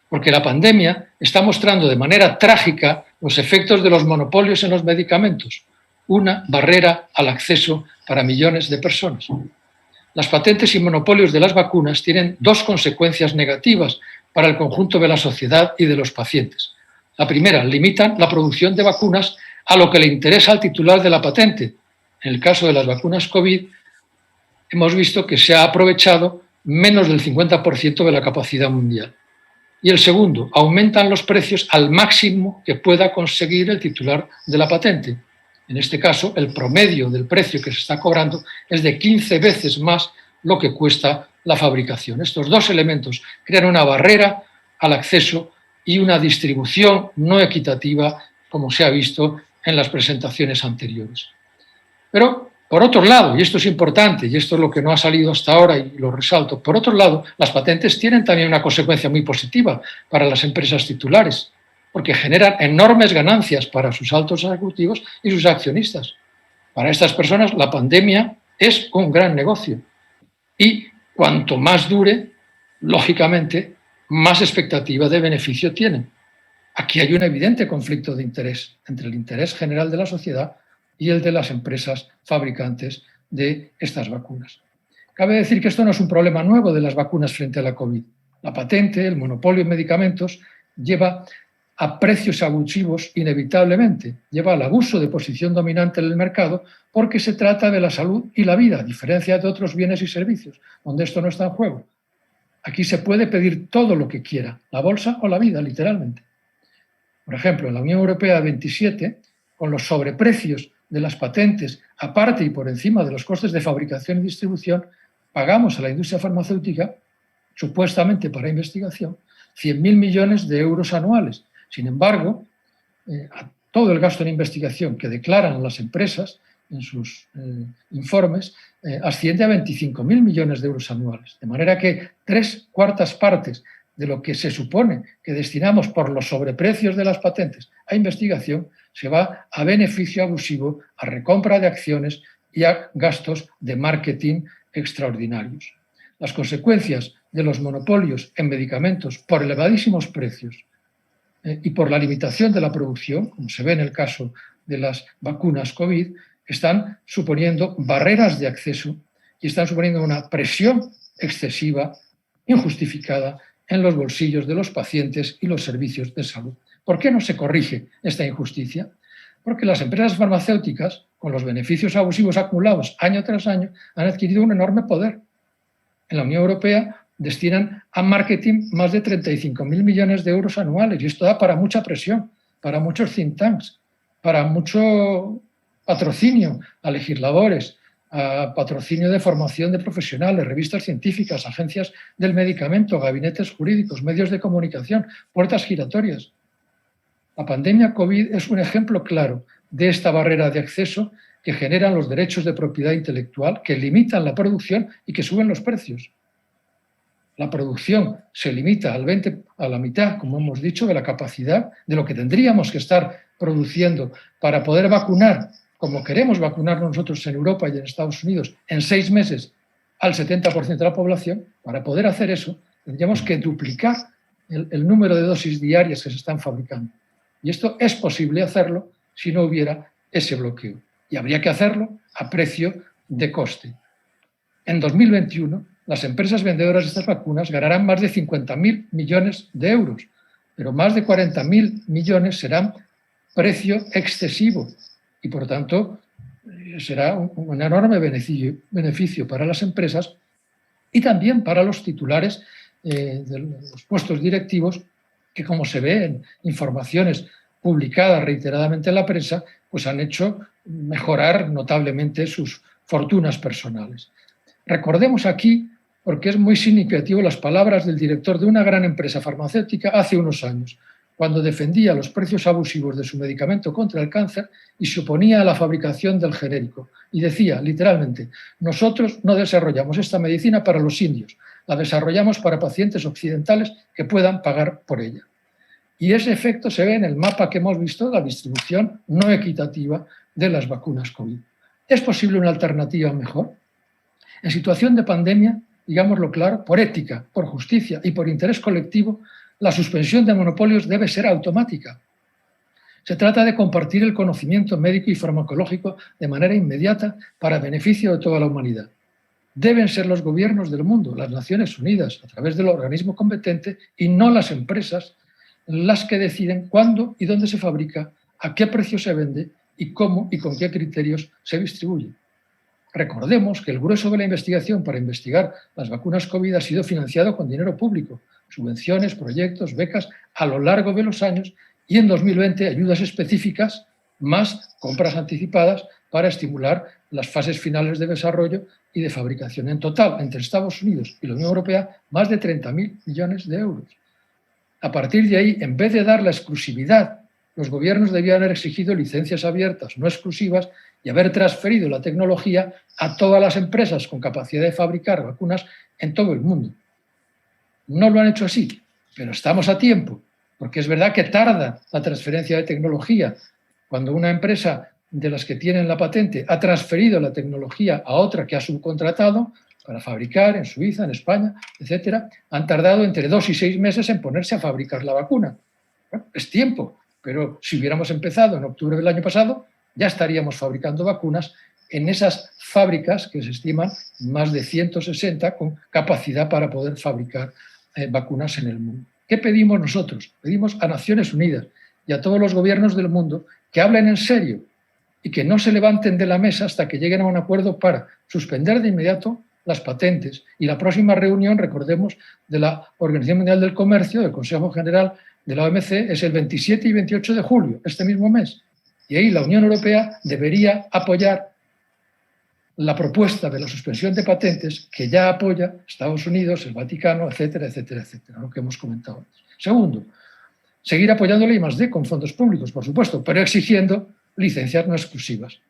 Porque la pandemia está mostrando de manera trágica los efectos de los monopolios en los medicamentos, una barrera al acceso para millones de personas. Las patentes y monopolios de las vacunas tienen dos consecuencias negativas para el conjunto de la sociedad y de los pacientes. La primera, limitan la producción de vacunas a lo que le interesa al titular de la patente. En el caso de las vacunas COVID, hemos visto que se ha aprovechado menos del 50% de la capacidad mundial. Y el segundo, aumentan los precios al máximo que pueda conseguir el titular de la patente. En este caso, el promedio del precio que se está cobrando es de 15 veces más lo que cuesta la fabricación. Estos dos elementos crean una barrera al acceso y una distribución no equitativa, como se ha visto en las presentaciones anteriores. Pero, por otro lado, y esto es importante, y esto es lo que no ha salido hasta ahora y lo resalto, por otro lado, las patentes tienen también una consecuencia muy positiva para las empresas titulares, porque generan enormes ganancias para sus altos ejecutivos y sus accionistas. Para estas personas, la pandemia es un gran negocio. Y cuanto más dure, lógicamente, más expectativa de beneficio tienen. Aquí hay un evidente conflicto de interés entre el interés general de la sociedad y el de las empresas fabricantes de estas vacunas. Cabe decir que esto no es un problema nuevo de las vacunas frente a la COVID. La patente, el monopolio en medicamentos, lleva a precios abusivos inevitablemente, lleva al abuso de posición dominante en el mercado porque se trata de la salud y la vida, a diferencia de otros bienes y servicios, donde esto no está en juego. Aquí se puede pedir todo lo que quiera, la bolsa o la vida, literalmente. Por ejemplo, en la Unión Europea 27, con los sobreprecios de las patentes, aparte y por encima de los costes de fabricación y distribución, pagamos a la industria farmacéutica, supuestamente para investigación, 100.000 millones de euros anuales. Sin embargo, todo el gasto en investigación que declaran las empresas en sus informes asciende a 25.000 millones de euros anuales. De manera que 3/4 partes de lo que se supone que destinamos por los sobreprecios de las patentes a investigación se va a beneficio abusivo, a recompra de acciones y a gastos de marketing extraordinarios. Las consecuencias de los monopolios en medicamentos por elevadísimos precios y por la limitación de la producción, como se ve en el caso de las vacunas COVID, están suponiendo barreras de acceso y están suponiendo una presión excesiva, injustificada, en los bolsillos de los pacientes y los servicios de salud. ¿Por qué no se corrige esta injusticia? Porque las empresas farmacéuticas, con los beneficios abusivos acumulados año tras año, han adquirido un enorme poder. En la Unión Europea destinan a marketing más de 35.000 millones de euros anuales y esto da para mucha presión, para muchos think tanks, para mucho patrocinio a legisladores, a patrocinio de formación de profesionales, revistas científicas, agencias del medicamento, gabinetes jurídicos, medios de comunicación, puertas giratorias. La pandemia COVID es un ejemplo claro de esta barrera de acceso que generan los derechos de propiedad intelectual, que limitan la producción y que suben los precios. La producción se limita a la mitad, como hemos dicho, de la capacidad de lo que tendríamos que estar produciendo para poder vacunar, como queremos vacunarnos nosotros en Europa y en Estados Unidos, en 6 meses al 70% de la población. Para poder hacer eso, tendríamos que duplicar el número de dosis diarias que se están fabricando. Y esto es posible hacerlo si no hubiera ese bloqueo. Y habría que hacerlo a precio de coste. En 2021, las empresas vendedoras de estas vacunas ganarán más de 50.000 millones de euros, pero más de 40.000 millones serán precio excesivo y, por tanto, será un enorme beneficio para las empresas y también para los titulares de los puestos directivos que, como se ve en informaciones publicadas reiteradamente en la prensa, pues han hecho mejorar notablemente sus fortunas personales. Recordemos aquí, porque es muy significativo, las palabras del director de una gran empresa farmacéutica hace unos años, cuando defendía los precios abusivos de su medicamento contra el cáncer y se oponía a la fabricación del genérico. Y decía, literalmente, nosotros no desarrollamos esta medicina para los indios, la desarrollamos para pacientes occidentales que puedan pagar por ella. Y ese efecto se ve en el mapa que hemos visto de la distribución no equitativa de las vacunas COVID. ¿Es posible una alternativa mejor? En situación de pandemia, digámoslo claro, por ética, por justicia y por interés colectivo, la suspensión de monopolios debe ser automática. Se trata de compartir el conocimiento médico y farmacológico de manera inmediata para beneficio de toda la humanidad. Deben ser los gobiernos del mundo, las Naciones Unidas, a través del organismo competente, y no las empresas, las que deciden cuándo y dónde se fabrica, a qué precio se vende y cómo y con qué criterios se distribuye. Recordemos que el grueso de la investigación para investigar las vacunas COVID ha sido financiado con dinero público, subvenciones, proyectos, becas a lo largo de los años y en 2020 ayudas específicas más compras anticipadas para estimular las fases finales de desarrollo y de fabricación. En total, entre Estados Unidos y la Unión Europea, más de 30.000 millones de euros. A partir de ahí, en vez de dar la exclusividad, los gobiernos debían haber exigido licencias abiertas, no exclusivas, y haber transferido la tecnología a todas las empresas con capacidad de fabricar vacunas en todo el mundo. No lo han hecho así, pero estamos a tiempo, porque es verdad que tarda la transferencia de tecnología. Cuando una empresa de las que tienen la patente ha transferido la tecnología a otra que ha subcontratado para fabricar en Suiza, en España, etcétera, han tardado entre 2 y 6 meses en ponerse a fabricar la vacuna. Bueno, es tiempo, pero si hubiéramos empezado en octubre del año pasado, ya estaríamos fabricando vacunas en esas fábricas que se estiman más de 160 con capacidad para poder fabricar vacunas en el mundo. ¿Qué pedimos nosotros? Pedimos a Naciones Unidas y a todos los gobiernos del mundo que hablen en serio y que no se levanten de la mesa hasta que lleguen a un acuerdo para suspender de inmediato las patentes. Y la próxima reunión, recordemos, de la Organización Mundial del Comercio, del Consejo General de la OMC, es el 27 y 28 de julio, este mismo mes. Y ahí la Unión Europea debería apoyar la propuesta de la suspensión de patentes que ya apoya Estados Unidos, el Vaticano, etcétera, etcétera, etcétera, lo que hemos comentado antes. Segundo, seguir apoyando la I+D con fondos públicos, por supuesto, pero exigiendo licencias no exclusivas.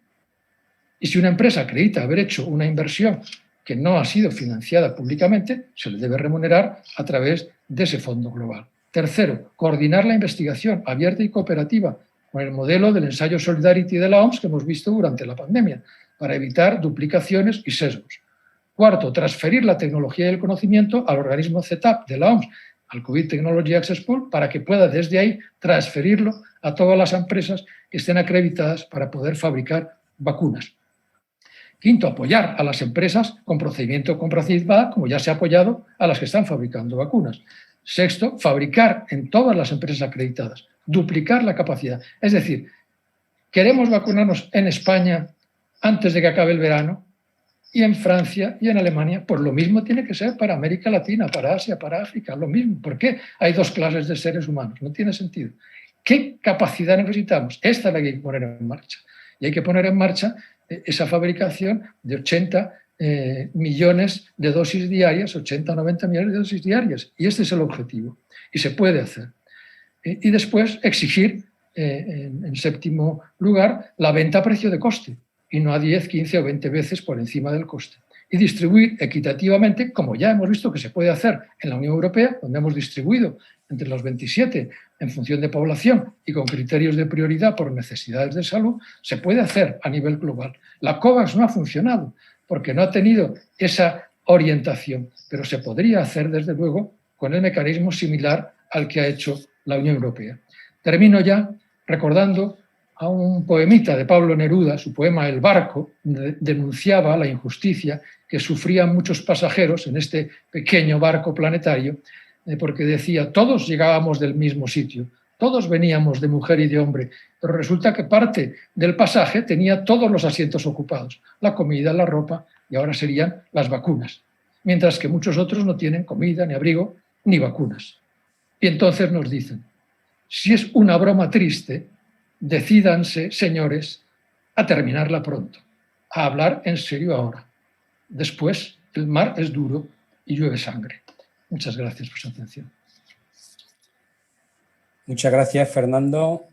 Y si una empresa acredita haber hecho una inversión que no ha sido financiada públicamente, se le debe remunerar a través de ese fondo global. Tercero, coordinar la investigación abierta y cooperativa con el modelo del ensayo Solidarity de la OMS que hemos visto durante la pandemia, para evitar duplicaciones y sesgos. Cuarto, transferir la tecnología y el conocimiento al organismo CETAP de la OMS, al COVID Technology Access Pool, para que pueda desde ahí transferirlo a todas las empresas que estén acreditadas para poder fabricar vacunas. Quinto, apoyar a las empresas con procedimiento comparticipada, como ya se ha apoyado a las que están fabricando vacunas. Sexto, fabricar en todas las empresas acreditadas, duplicar la capacidad. Es decir, queremos vacunarnos en España antes de que acabe el verano, y en Francia y en Alemania, pues lo mismo tiene que ser para América Latina, para Asia, para África, lo mismo. ¿Por qué hay dos clases de seres humanos? No tiene sentido. ¿Qué capacidad necesitamos? Esta es la que hay que poner en marcha. Y hay que poner en marcha esa fabricación de 80 millones de dosis diarias, 80 o 90 millones de dosis diarias. Y este es el objetivo. Y se puede hacer. Y después exigir, en séptimo lugar, la venta a precio de coste, y no a 10, 15 o 20 veces por encima del coste. Y distribuir equitativamente, como ya hemos visto que se puede hacer en la Unión Europea, donde hemos distribuido entre los 27 en función de población y con criterios de prioridad por necesidades de salud, se puede hacer a nivel global. La COVAX no ha funcionado porque no ha tenido esa orientación, pero se podría hacer desde luego con el mecanismo similar al que ha hecho la Unión Europea. Termino ya recordando a un poemita de Pablo Neruda, su poema El barco, denunciaba la injusticia que sufrían muchos pasajeros en este pequeño barco planetario, porque decía, todos llegábamos del mismo sitio, todos veníamos de mujer y de hombre, pero resulta que parte del pasaje tenía todos los asientos ocupados, la comida, la ropa, y ahora serían las vacunas, mientras que muchos otros no tienen comida, ni abrigo, ni vacunas. Y entonces nos dicen, si es una broma triste, decídanse, señores, a terminarla pronto, a hablar en serio ahora. Después, el mar es duro y llueve sangre. Muchas gracias por su atención. Muchas gracias, Fernando.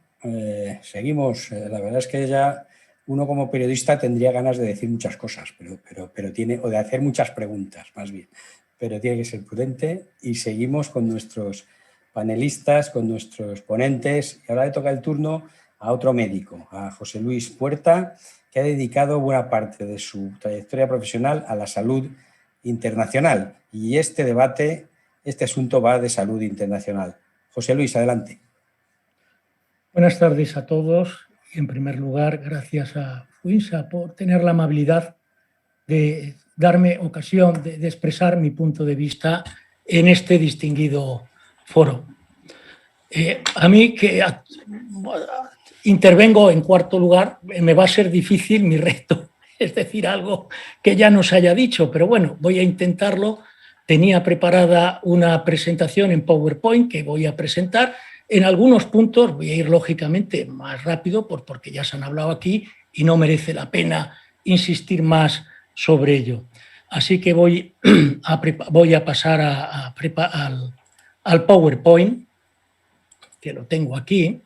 Seguimos. La verdad es que ya uno como periodista tendría ganas de decir muchas cosas, pero tiene, o de hacer muchas preguntas, más bien. Pero tiene que ser prudente y seguimos con nuestros panelistas, con nuestros ponentes. Y ahora le toca el turno a otro médico, a José Luis Puerta, que ha dedicado buena parte de su trayectoria profesional a la salud internacional. Y este asunto va de salud internacional. José Luis, adelante. Buenas tardes a todos. En primer lugar, gracias a FUINSA por tener la amabilidad de darme ocasión de expresar mi punto de vista en este distinguido foro. A mí, que intervengo en cuarto lugar, me va a ser difícil mi reto, es decir, algo que ya nos haya dicho, pero bueno, voy a intentarlo. Tenía preparada una presentación en PowerPoint que voy a presentar. En algunos puntos voy a ir lógicamente más rápido porque ya se han hablado aquí y no merece la pena insistir más sobre ello. Así que voy a pasar al PowerPoint, que lo tengo aquí.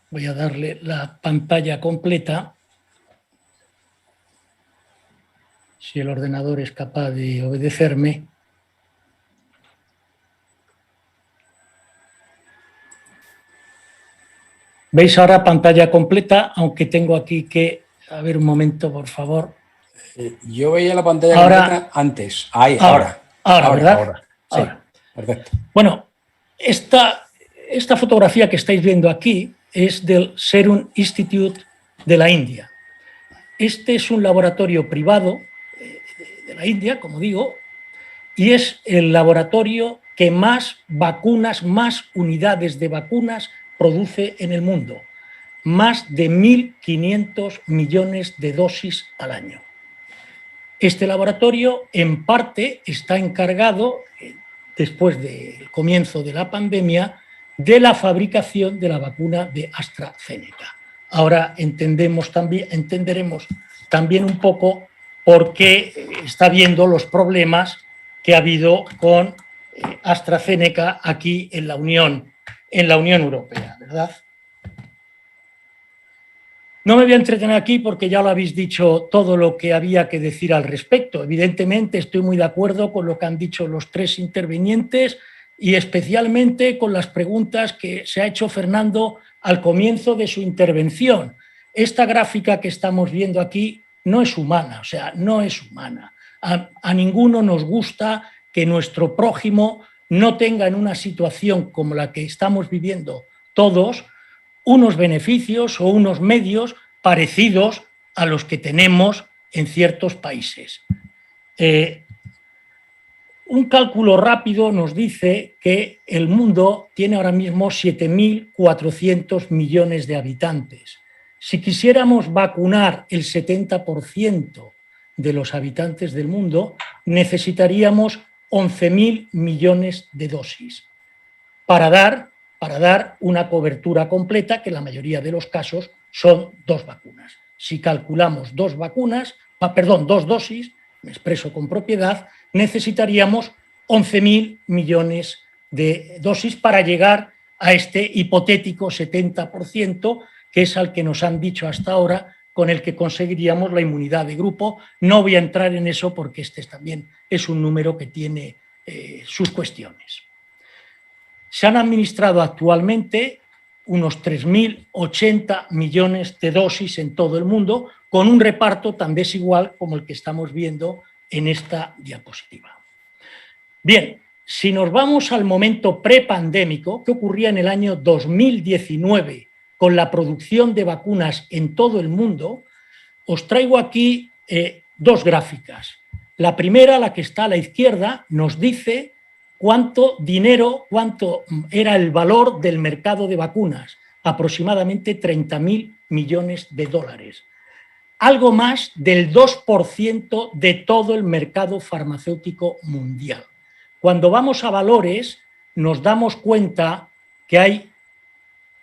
Voy a darle la pantalla completa. Si el ordenador es capaz de obedecerme. ¿Veis ahora pantalla completa? Aunque tengo aquí que... A ver un momento, por favor. Yo veía la pantalla completa antes. Ahí, ahora, ¿verdad? Ahora. Sí, ahora. Perfecto. Bueno, esta fotografía que estáis viendo aquí es del Serum Institute de la India. Este es un laboratorio privado de la India, como digo, y es el laboratorio que más vacunas, más unidades de vacunas produce en el mundo. Más de 1.500 millones de dosis al año. Este laboratorio, en parte, está encargado, después del comienzo de la pandemia, de la fabricación de la vacuna de AstraZeneca. Ahora entenderemos también un poco por qué está viendo los problemas que ha habido con AstraZeneca aquí en la Unión en la Unión Europea, ¿verdad? No me voy a entretener aquí porque ya lo habéis dicho todo lo que había que decir al respecto. Evidentemente estoy muy de acuerdo con lo que han dicho los tres intervinientes y especialmente con las preguntas que se ha hecho Fernando al comienzo de su intervención. Esta gráfica que estamos viendo aquí no es humana, o sea, no es humana. A ninguno nos gusta que nuestro prójimo no tenga en una situación como la que estamos viviendo todos unos beneficios o unos medios parecidos a los que tenemos en ciertos países. Un cálculo rápido nos dice que el mundo tiene ahora mismo 7.400 millones de habitantes. Si quisiéramos vacunar el 70% de los habitantes del mundo, necesitaríamos 11.000 millones de dosis para dar una cobertura completa, que en la mayoría de los casos son 2 vacunas. Si calculamos 2 dosis, me expreso con propiedad, necesitaríamos 11.000 millones de dosis para llegar a este hipotético 70%, que es al que nos han dicho hasta ahora, con el que conseguiríamos la inmunidad de grupo. No voy a entrar en eso porque este también es un número que tiene sus cuestiones. Se han administrado actualmente unos 3.080 millones de dosis en todo el mundo, con un reparto tan desigual como el que estamos viendo en esta diapositiva. Bien, si nos vamos al momento prepandémico, que ocurría en el año 2019 con la producción de vacunas en todo el mundo, os traigo aquí 2 gráficas. La primera, la que está a la izquierda, nos dice cuánto era el valor del mercado de vacunas, aproximadamente 30.000 millones de dólares. Algo más del 2% de todo el mercado farmacéutico mundial. Cuando vamos a valores, nos damos cuenta que hay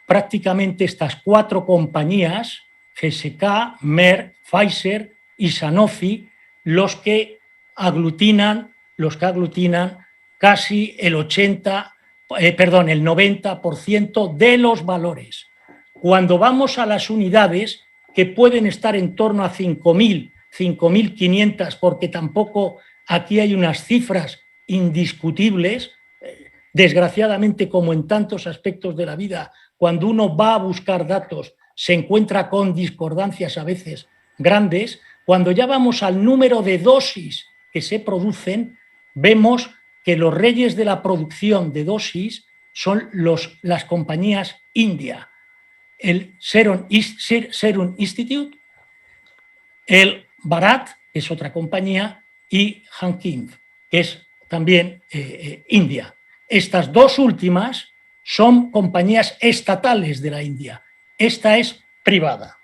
prácticamente estas 4 compañías, GSK, Merck, Pfizer y Sanofi, los que aglutinan casi el 90% de los valores. Cuando vamos a las unidades, que pueden estar en torno a 5.000, 5.500, porque tampoco aquí hay unas cifras indiscutibles, desgraciadamente, como en tantos aspectos de la vida, cuando uno va a buscar datos se encuentra con discordancias a veces grandes. Cuando ya vamos al número de dosis que se producen, vemos que los reyes de la producción de dosis son las compañías India, el Serum Institute, el Bharat, que es otra compañía, y Hankind, que es también India. Estas 2 últimas son compañías estatales de la India. Esta es privada.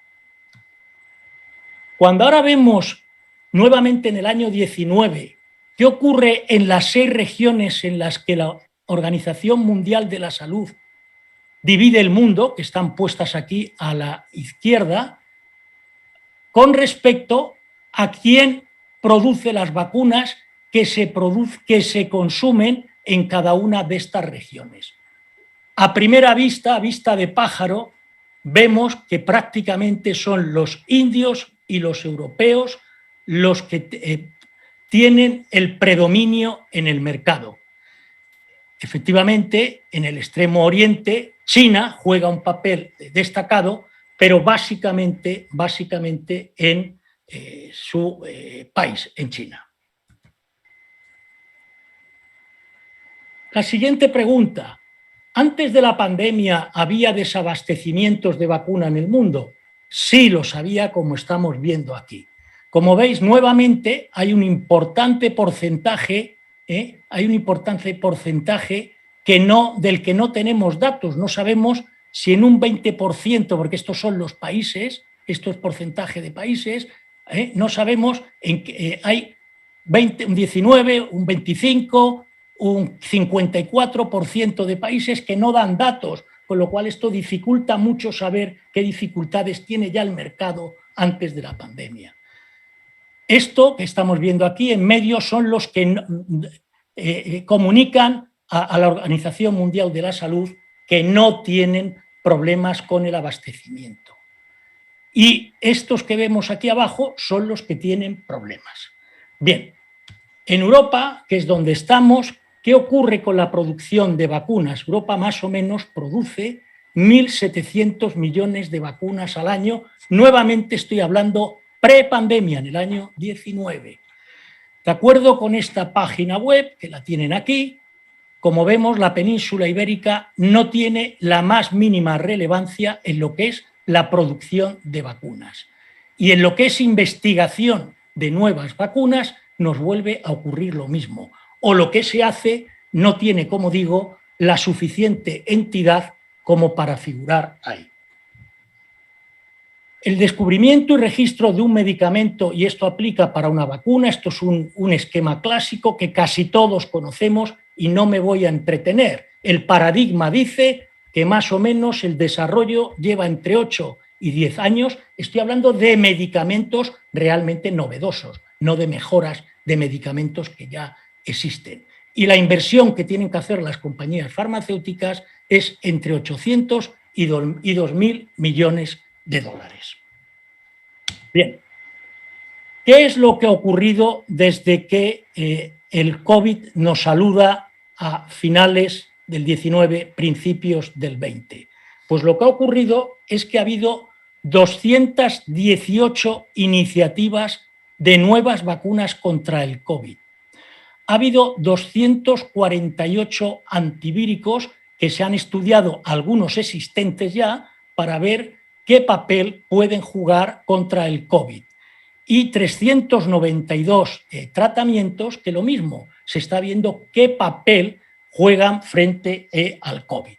Cuando ahora vemos nuevamente en el año 19 qué ocurre en las 6 regiones en las que la Organización Mundial de la Salud divide el mundo, que están puestas aquí a la izquierda, con respecto a quién produce las vacunas que se consumen en cada una de estas regiones. A primera vista, a vista de pájaro, vemos que prácticamente son los indios y los europeos los que tienen el predominio en el mercado. Efectivamente, en el extremo oriente, China juega un papel destacado, pero básicamente en su país, en China. La siguiente pregunta. ¿Antes de la pandemia había desabastecimientos de vacuna en el mundo? Sí los había, como estamos viendo aquí. Como veis, nuevamente hay un importante porcentaje, del que no tenemos datos. No sabemos si en un 20%, porque estos son los países, esto es porcentaje de países, no sabemos en que hay un 19, un 25, un 54% de países que no dan datos, con lo cual esto dificulta mucho saber qué dificultades tiene ya el mercado antes de la pandemia. Esto que estamos viendo aquí en medio son los que comunican a la Organización Mundial de la Salud que no tienen problemas con el abastecimiento. Y estos que vemos aquí abajo son los que tienen problemas. Bien, en Europa, que es donde estamos, ¿qué ocurre con la producción de vacunas? Europa más o menos produce 1.700 millones de vacunas al año. Nuevamente estoy hablando prepandemia, en el año 19. De acuerdo con esta página web, que la tienen aquí, como vemos, la península ibérica no tiene la más mínima relevancia en lo que es la producción de vacunas. Y en lo que es investigación de nuevas vacunas, nos vuelve a ocurrir lo mismo. O lo que se hace no tiene, como digo, la suficiente entidad como para figurar ahí. El descubrimiento y registro de un medicamento, y esto aplica para una vacuna, esto es un esquema clásico que casi todos conocemos y no me voy a entretener. El paradigma dice que más o menos el desarrollo lleva entre 8 y 10 años. Estoy hablando de medicamentos realmente novedosos, no de mejoras de medicamentos que ya existen. Y la inversión que tienen que hacer las compañías farmacéuticas es entre 800 y 2.000 millones de dólares. Bien, ¿qué es lo que ha ocurrido desde que el COVID nos saluda a finales del 19, principios del 20? Pues lo que ha ocurrido es que ha habido 218 iniciativas de nuevas vacunas contra el COVID. Ha habido 248 antivíricos que se han estudiado, algunos existentes ya, para ver qué papel pueden jugar contra el COVID. Y 392 tratamientos que lo mismo, se está viendo qué papel juegan frente al COVID.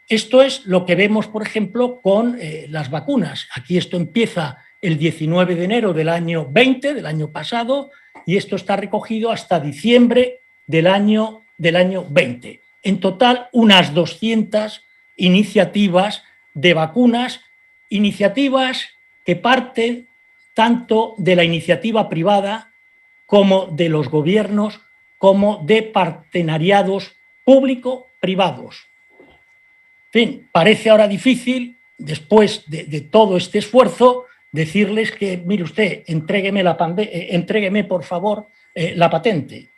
Esto es lo que vemos, por ejemplo, con las vacunas. Aquí esto empieza el 19 de enero del año 20, del año pasado, y esto está recogido hasta diciembre del año 20. En total, unas 200 iniciativas de vacunas, iniciativas que parten tanto de la iniciativa privada como de los gobiernos, como de partenariados público-privados. En fin, parece ahora difícil, después de todo este esfuerzo, decirles que, mire usted, entrégueme por favor la patente.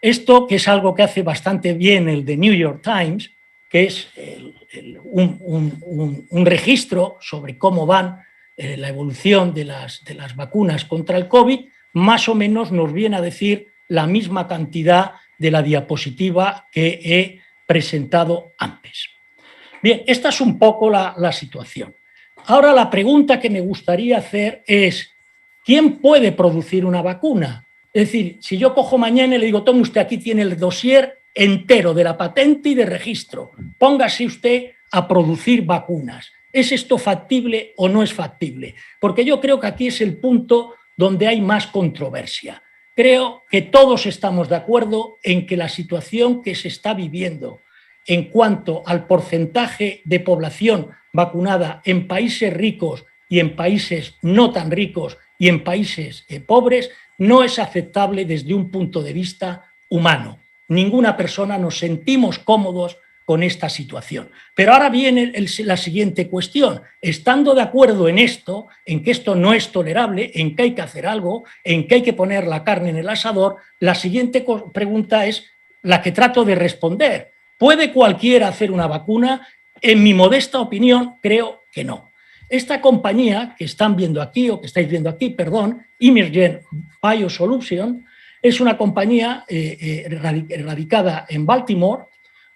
Esto, que es algo que hace bastante bien el The New York Times, que es un registro sobre cómo van la evolución de las vacunas contra el COVID, más o menos nos viene a decir la misma cantidad de la diapositiva que he presentado antes. Bien, esta es un poco la situación. Ahora la pregunta que me gustaría hacer es, ¿quién puede producir una vacuna? Es decir, si yo cojo mañana y le digo, tome usted, aquí tiene el dossier entero de la patente y de registro, póngase usted a producir vacunas. ¿Es esto factible o no es factible? Porque yo creo que aquí es el punto donde hay más controversia. Creo que todos estamos de acuerdo en que la situación que se está viviendo en cuanto al porcentaje de población vacunada en países ricos y en países no tan ricos y en países pobres no es aceptable desde un punto de vista humano. Ninguna persona nos sentimos cómodos con esta situación. Pero ahora viene la siguiente cuestión. Estando de acuerdo en esto, en que esto no es tolerable, en que hay que hacer algo, en que hay que poner la carne en el asador, la siguiente pregunta es la que trato de responder. ¿Puede cualquiera hacer una vacuna? En mi modesta opinión, creo que no. Esta compañía que están viendo aquí, o que estáis viendo aquí, perdón, Emergent Biosolutions, es una compañía radicada en Baltimore,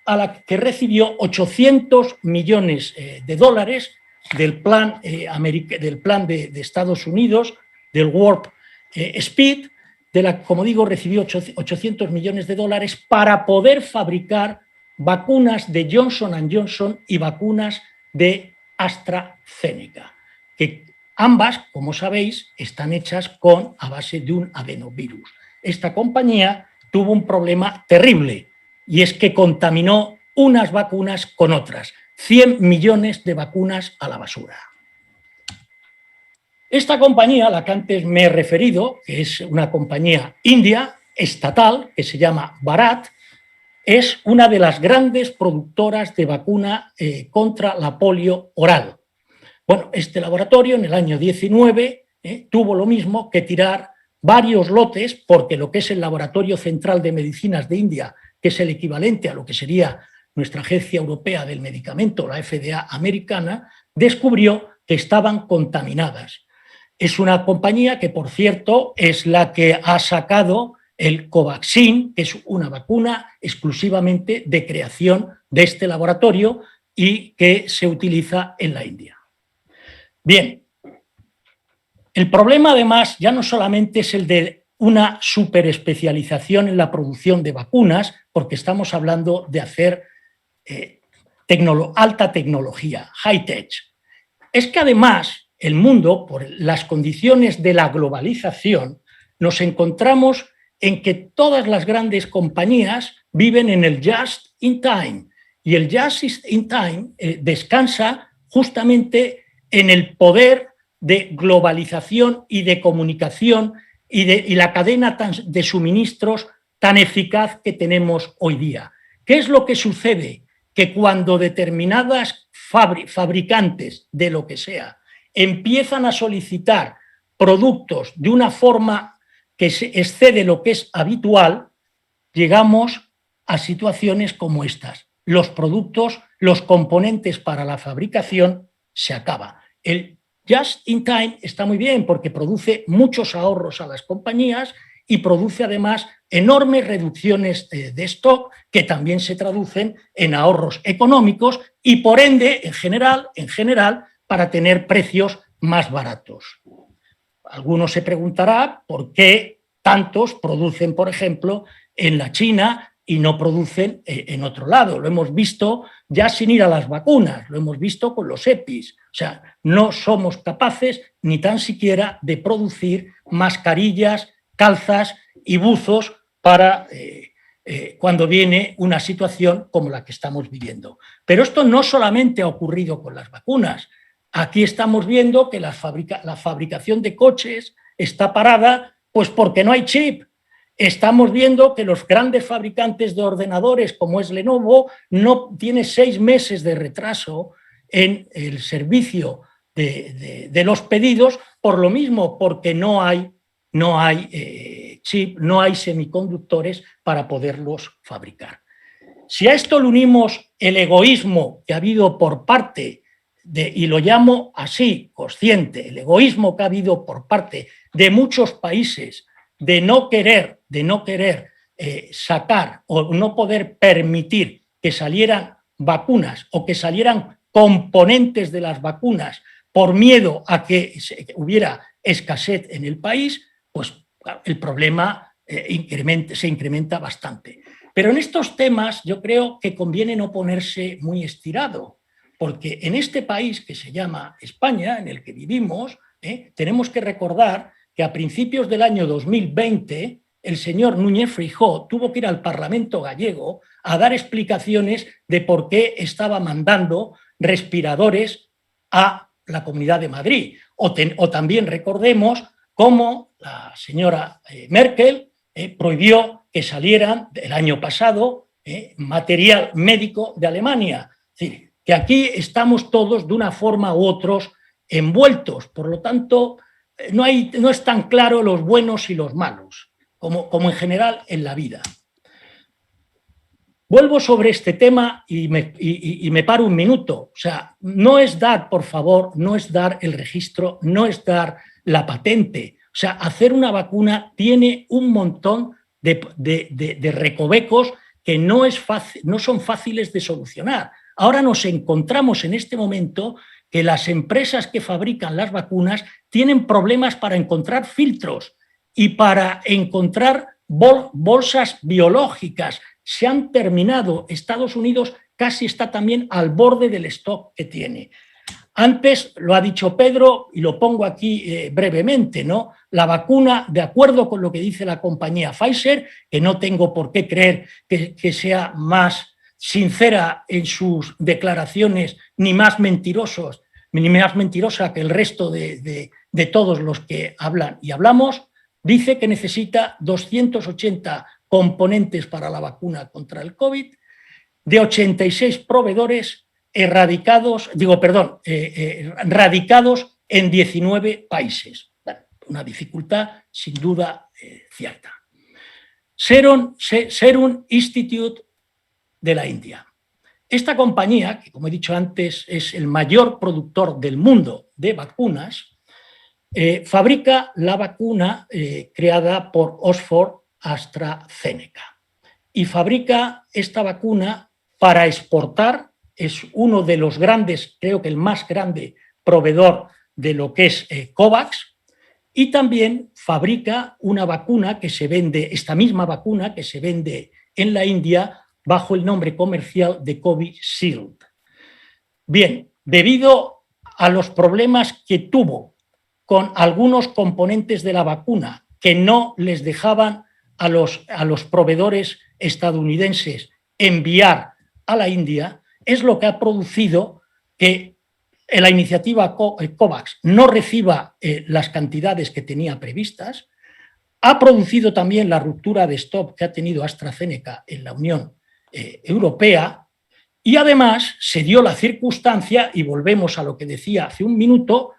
a la que recibió 800 millones de dólares del plan de Estados Unidos, del Warp Speed, como digo, recibió 800 millones de dólares para poder fabricar vacunas de Johnson & Johnson y vacunas de AstraZeneca, que ambas, como sabéis, están hechas a base de un adenovirus. Esta compañía tuvo un problema terrible, y es que contaminó unas vacunas con otras. 100 millones de vacunas a la basura. Esta compañía, a la que antes me he referido, que es una compañía india, estatal, que se llama Bharat, es una de las grandes productoras de vacuna contra la polio oral. Bueno, este laboratorio en el año 19 tuvo lo mismo que tirar varios lotes, porque lo que es el Laboratorio Central de Medicinas de India, que es el equivalente a lo que sería nuestra Agencia Europea del Medicamento, la FDA americana, descubrió que estaban contaminadas. Es una compañía que, por cierto, es la que ha sacado el Covaxin, que es una vacuna exclusivamente de creación de este laboratorio y que se utiliza en la India. Bien, el problema además ya no solamente es el de una superespecialización en la producción de vacunas, porque estamos hablando de hacer alta tecnología, high-tech. Es que además el mundo, por las condiciones de la globalización, nos encontramos en que todas las grandes compañías viven en el just in time, y el just in time descansa justamente en el poder de globalización y de comunicación y la cadena de suministros tan eficaz que tenemos hoy día. ¿Qué es lo que sucede? Que cuando determinadas fabricantes de lo que sea empiezan a solicitar productos de una forma que se excede lo que es habitual, llegamos a situaciones como estas. Los productos, los componentes para la fabricación se acaban. El just in time está muy bien porque produce muchos ahorros a las compañías y produce además enormes reducciones de stock que también se traducen en ahorros económicos y por ende, en general, para tener precios más baratos. Algunos se preguntará por qué tantos producen, por ejemplo, en la China y no producen en otro lado. Lo hemos visto ya sin ir a las vacunas, lo hemos visto con los EPIs. O sea, no somos capaces ni tan siquiera de producir mascarillas, calzas y buzos para cuando viene una situación como la que estamos viviendo. Pero esto no solamente ha ocurrido con las vacunas. Aquí estamos viendo que la fabricación de coches está parada pues porque no hay chip. Estamos viendo que los grandes fabricantes de ordenadores, como es Lenovo, no tiene 6 meses de retraso en el servicio de los pedidos, por lo mismo, porque no hay chip, no hay semiconductores para poderlos fabricar. Si a esto le unimos el egoísmo que ha habido por parte y lo llamo así, consciente, el egoísmo que ha habido por parte de muchos países de no querer sacar o no poder permitir que salieran vacunas o que salieran componentes de las vacunas por miedo a que hubiera escasez en el país, pues el problema se incrementa bastante. Pero en estos temas yo creo que conviene no ponerse muy estirado, porque en este país que se llama España, en el que vivimos, tenemos que recordar que a principios del año 2020 el señor Núñez Feijóo tuvo que ir al Parlamento gallego a dar explicaciones de por qué estaba mandando respiradores a la Comunidad de Madrid. O también recordemos cómo la señora Merkel prohibió que salieran el año pasado material médico de Alemania. Es decir, que aquí estamos todos de una forma u otra envueltos. Por lo tanto, no es tan claro los buenos y los malos, como en general en la vida. Vuelvo sobre este tema y me paro un minuto. O sea, no es dar, por favor, no es dar el registro, no es dar la patente. O sea, hacer una vacuna tiene un montón de recovecos que no son fáciles de solucionar. Ahora nos encontramos en este momento que las empresas que fabrican las vacunas tienen problemas para encontrar filtros y para encontrar bolsas biológicas. Se han terminado. Estados Unidos casi está también al borde del stock que tiene. Antes lo ha dicho Pedro y lo pongo aquí brevemente, ¿no? La vacuna, de acuerdo con lo que dice la compañía Pfizer, que no tengo por qué creer que sea más sincera en sus declaraciones ni más mentirosa que el resto de todos los que hablan y hablamos, dice que necesita 280 componentes para la vacuna contra el COVID, de 86 proveedores radicados en 19 países. Bueno, una dificultad sin duda cierta. Serum Institute de la India. Esta compañía, que como he dicho antes es el mayor productor del mundo de vacunas, fabrica la vacuna creada por Oxford AstraZeneca y fabrica esta vacuna para exportar. Es uno de los grandes, creo que el más grande proveedor de lo que es COVAX, y también fabrica una vacuna que se vende, esta misma vacuna que se vende en la India bajo el nombre comercial de Covishield. Bien, debido a los problemas que tuvo con algunos componentes de la vacuna que no les dejaban a los proveedores estadounidenses enviar a la India, es lo que ha producido que la iniciativa COVAX no reciba las cantidades que tenía previstas. Ha producido también la ruptura de stock que ha tenido AstraZeneca en la Unión Europea, y además se dio la circunstancia, y volvemos a lo que decía hace un minuto,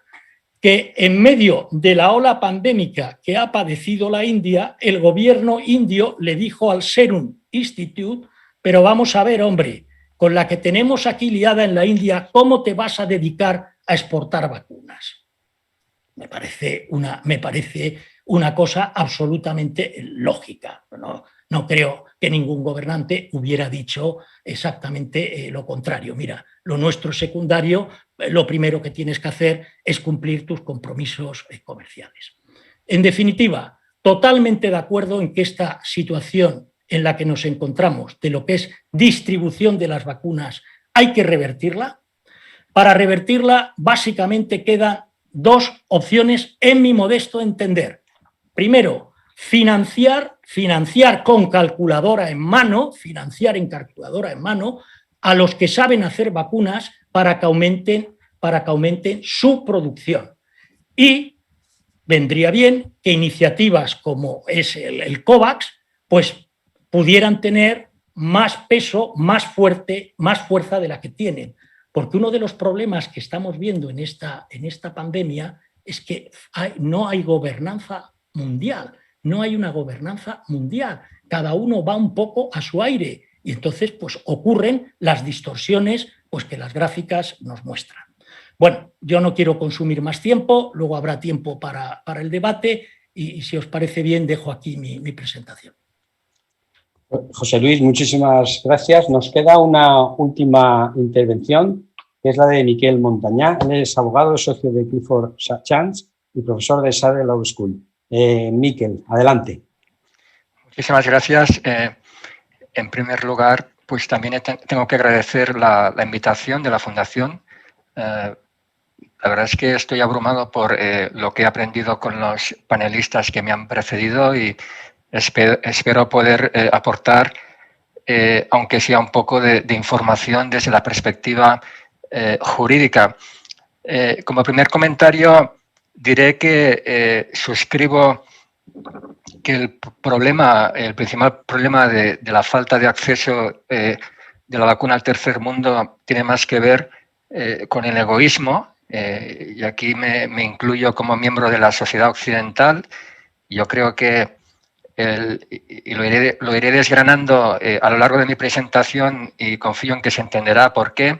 que en medio de la ola pandémica que ha padecido la India, el gobierno indio le dijo al Serum Institute: pero vamos a ver, hombre, con la que tenemos aquí liada en la India, ¿cómo te vas a dedicar a exportar vacunas? Me parece una cosa absolutamente lógica. No creo que ningún gobernante hubiera dicho exactamente lo contrario. Mira, lo nuestro es secundario, lo primero que tienes que hacer es cumplir tus compromisos comerciales. En definitiva, totalmente de acuerdo en que esta situación en la que nos encontramos, de lo que es distribución de las vacunas, hay que revertirla. Para revertirla, básicamente quedan dos opciones en mi modesto entender. Primero, financiar con calculadora en mano, a los que saben hacer vacunas para que aumenten su producción. Y vendría bien que iniciativas como es el COVAX, pues pudieran tener más peso, más fuerza de la que tienen. Porque uno de los problemas que estamos viendo en esta pandemia es que no hay gobernanza mundial, no hay una gobernanza mundial. Cada uno va un poco a su aire y entonces pues ocurren las distorsiones pues, que las gráficas nos muestran. Bueno, yo no quiero consumir más tiempo, luego habrá tiempo para el debate y si os parece bien dejo aquí mi presentación. José Luis, muchísimas gracias. Nos queda una última intervención, que es la de Miquel Montañá. Él es abogado, socio de Clifford Chance y profesor de Surrey Law School. Miquel, adelante. Muchísimas gracias. En primer lugar, pues también tengo que agradecer la invitación de la Fundación. La verdad es que estoy abrumado por lo que he aprendido con los panelistas que me han precedido y espero poder aportar, aunque sea un poco de información desde la perspectiva jurídica. Como primer comentario, diré que suscribo que el principal problema de la falta de acceso de la vacuna al tercer mundo tiene más que ver con el egoísmo, y aquí me incluyo como miembro de la sociedad occidental. Yo creo que y lo iré desgranando a lo largo de mi presentación y confío en que se entenderá por qué.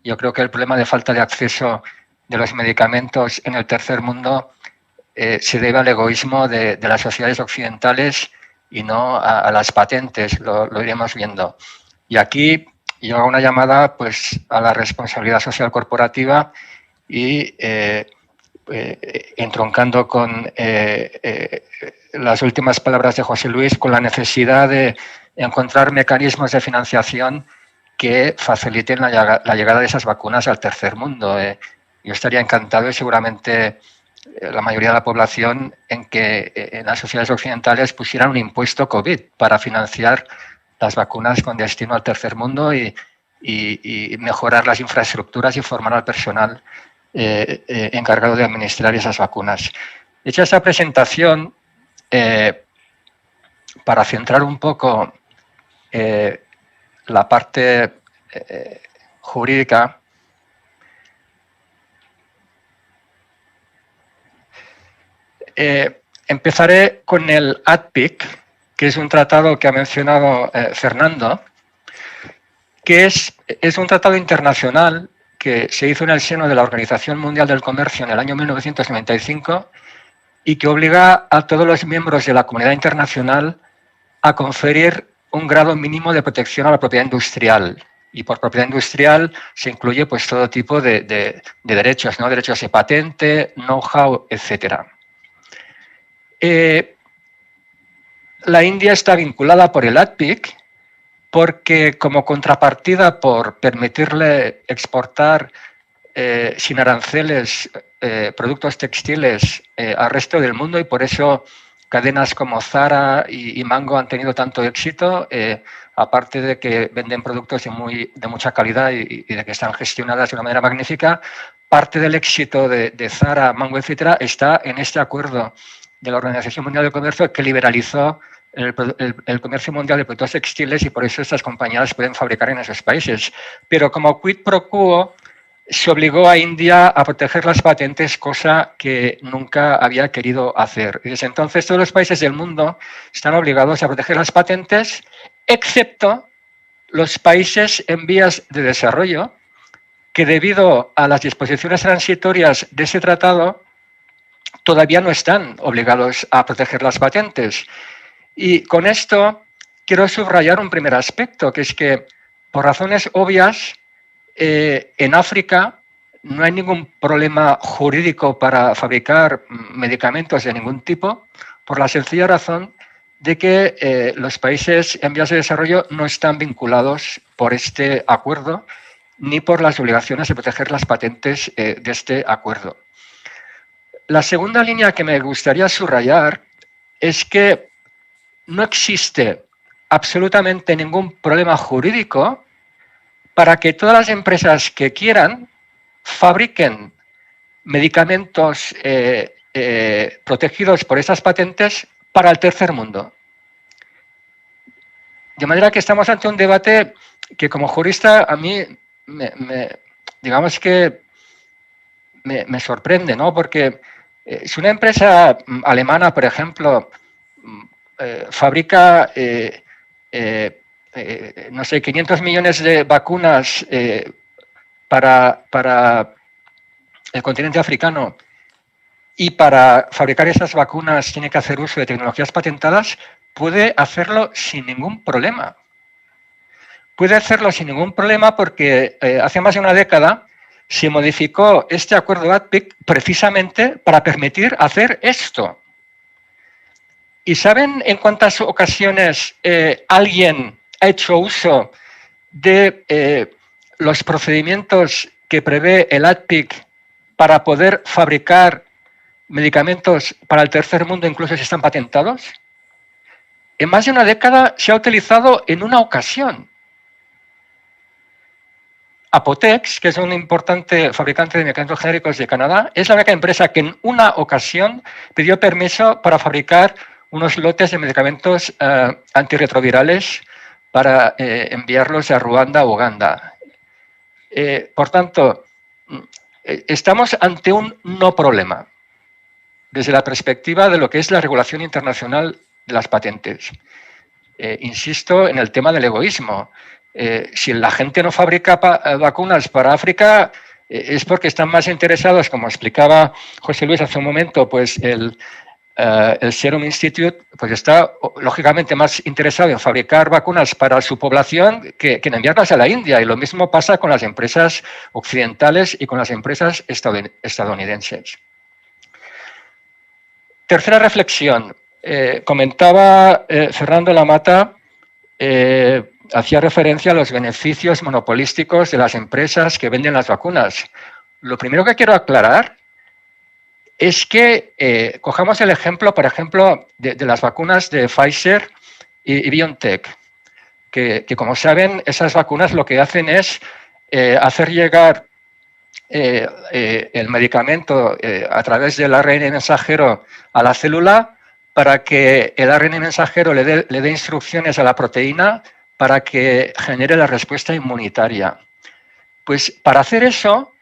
Yo creo que el problema de falta de acceso de los medicamentos en el tercer mundo se debe al egoísmo de las sociedades occidentales y no a las patentes, lo iremos viendo. Y aquí yo hago una llamada pues, a la responsabilidad social corporativa y entroncando con las últimas palabras de José Luis, con la necesidad de encontrar mecanismos de financiación que faciliten la llegada de esas vacunas al tercer mundo. Yo estaría encantado y seguramente la mayoría de la población en que en las sociedades occidentales pusieran un impuesto COVID para financiar las vacunas con destino al tercer mundo y mejorar las infraestructuras y formar al personal encargado de administrar esas vacunas. Hecha esta presentación, para centrar un poco la parte jurídica, empezaré con el ADPIC, que es un tratado que ha mencionado Fernando, que es un tratado internacional que se hizo en el seno de la Organización Mundial del Comercio en el año 1995 y que obliga a todos los miembros de la comunidad internacional a conferir un grado mínimo de protección a la propiedad industrial. Y por propiedad industrial se incluye pues, todo tipo de derechos, ¿no? Derechos de patente, know-how, etc. La India está vinculada por el ADPIC porque como contrapartida por permitirle exportar sin aranceles productos textiles al resto del mundo, y por eso cadenas como Zara y Mango han tenido tanto éxito, aparte de que venden productos de mucha calidad y de que están gestionadas de una manera magnífica. Parte del éxito de Zara, Mango, etcétera, está en este acuerdo de la Organización Mundial del Comercio que liberalizó el comercio mundial de productos textiles, y por eso estas compañías pueden fabricar en esos países. Pero como quid pro quo se obligó a India a proteger las patentes, cosa que nunca había querido hacer. Y desde entonces todos los países del mundo están obligados a proteger las patentes, excepto los países en vías de desarrollo, que debido a las disposiciones transitorias de ese tratado todavía no están obligados a proteger las patentes. Y con esto quiero subrayar un primer aspecto, que es que por razones obvias en África no hay ningún problema jurídico para fabricar medicamentos de ningún tipo, por la sencilla razón de que los países en vías de desarrollo no están vinculados por este acuerdo ni por las obligaciones de proteger las patentes de este acuerdo. La segunda línea que me gustaría subrayar es que no existe absolutamente ningún problema jurídico para que todas las empresas que quieran fabriquen medicamentos protegidos por esas patentes para el tercer mundo. De manera que estamos ante un debate que como jurista a mí digamos que me sorprende, ¿no? Porque si una empresa alemana, por ejemplo, fabrica no sé, 500 millones de vacunas para el continente africano, y para fabricar esas vacunas tiene que hacer uso de tecnologías patentadas, puede hacerlo sin ningún problema. Puede hacerlo sin ningún problema porque hace más de una década se modificó este acuerdo ADPIC precisamente para permitir hacer esto. ¿Y saben en cuántas ocasiones alguien ha hecho uso de los procedimientos que prevé el ADPIC para poder fabricar medicamentos para el tercer mundo, incluso si están patentados? En más de una década se ha utilizado en una ocasión. Apotex, que es un importante fabricante de medicamentos genéricos de Canadá, es la única empresa que en una ocasión pidió permiso para fabricar unos lotes de medicamentos antirretrovirales para enviarlos a Ruanda o Uganda. Por tanto, estamos ante un no problema desde la perspectiva de lo que es la regulación internacional de las patentes. Insisto en el tema del egoísmo. Si la gente no fabrica vacunas para África, es porque están más interesados, como explicaba José Luis hace un momento, pues el Serum Institute pues está lógicamente más interesado en fabricar vacunas para su población que en enviarlas a la India. Y lo mismo pasa con las empresas occidentales y con las empresas estadounidenses. Tercera reflexión. Comentaba Fernando Lamata, hacía referencia a los beneficios monopolísticos de las empresas que venden las vacunas. Lo primero que quiero aclarar es que cojamos el ejemplo, por ejemplo, de las vacunas de Pfizer y BioNTech, que como saben, esas vacunas lo que hacen es hacer llegar el medicamento a través del ARN mensajero a la célula para que el ARN mensajero le dé instrucciones a la proteína para que genere la respuesta inmunitaria. Pues para hacer eso,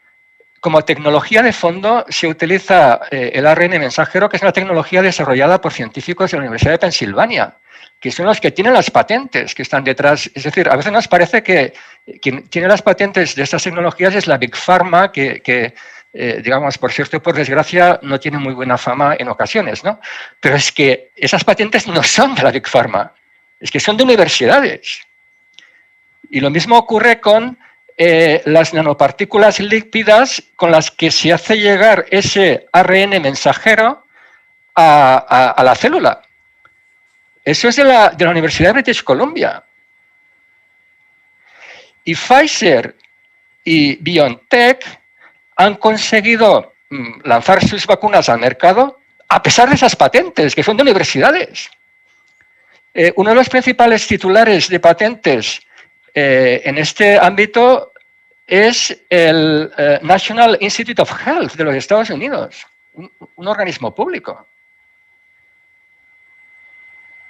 como tecnología de fondo, se utiliza el ARN mensajero, que es una tecnología desarrollada por científicos de la Universidad de Pensilvania, que son los que tienen las patentes que están detrás. Es decir, a veces nos parece que quien tiene las patentes de estas tecnologías es la Big Pharma, que digamos, por cierto y por desgracia, no tiene muy buena fama en ocasiones, ¿no? Pero es que esas patentes no son de la Big Pharma, es que son de universidades. Y lo mismo ocurre con las nanopartículas lípidas con las que se hace llegar ese ARN mensajero a la célula. Eso es de la Universidad de British Columbia. Y Pfizer y BioNTech han conseguido lanzar sus vacunas al mercado a pesar de esas patentes, que son de universidades. Uno de los principales titulares de patentes en este ámbito es el National Institute of Health de los Estados Unidos, un organismo público.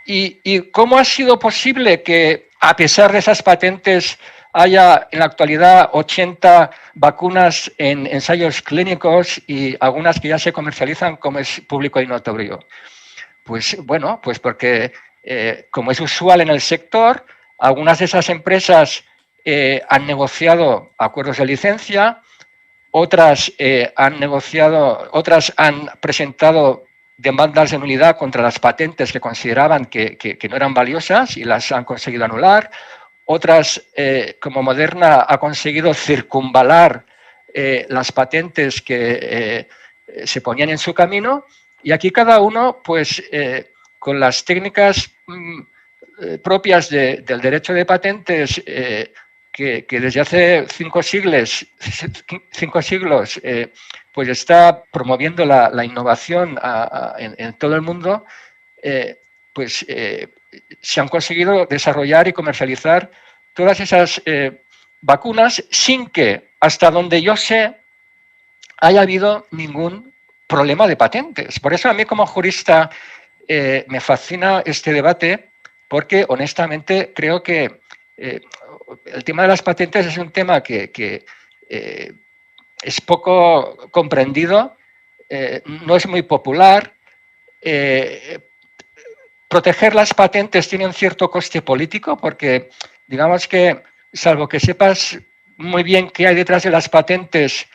¿Y cómo ha sido posible que, a pesar de esas patentes, haya en la actualidad 80 vacunas en ensayos clínicos y algunas que ya se comercializan, como es público y notorio? Pues bueno, pues porque, como es usual en el sector, algunas de esas empresas han negociado acuerdos de licencia, otras han presentado demandas de nulidad contra las patentes que consideraban que no eran valiosas y las han conseguido anular. Otras, como Moderna, ha conseguido circunvalar las patentes que se ponían en su camino. Y aquí cada uno, pues, con las técnicas propias del derecho de patentes, que desde hace 5 siglos pues está promoviendo la innovación en todo el mundo, pues se han conseguido desarrollar y comercializar todas esas vacunas sin que, hasta donde yo sé, haya habido ningún problema de patentes. Por eso a mí como jurista me fascina este debate, porque honestamente creo que el tema de las patentes es un tema que es poco comprendido, no es muy popular. Proteger las patentes tiene un cierto coste político porque, digamos que, salvo que sepas muy bien qué hay detrás de las patentes,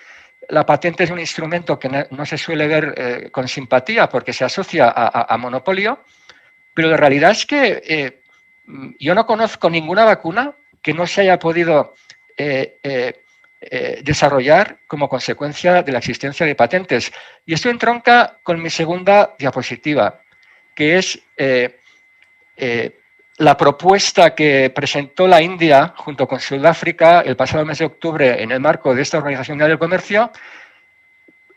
la patente es un instrumento que no se suele ver con simpatía porque se asocia a monopolio, pero la realidad es que yo no conozco ninguna vacuna que no se haya podido desarrollar como consecuencia de la existencia de patentes. Y esto entronca con mi segunda diapositiva, que es la propuesta que presentó la India junto con Sudáfrica el pasado mes de octubre en el marco de esta Organización Mundial del Comercio,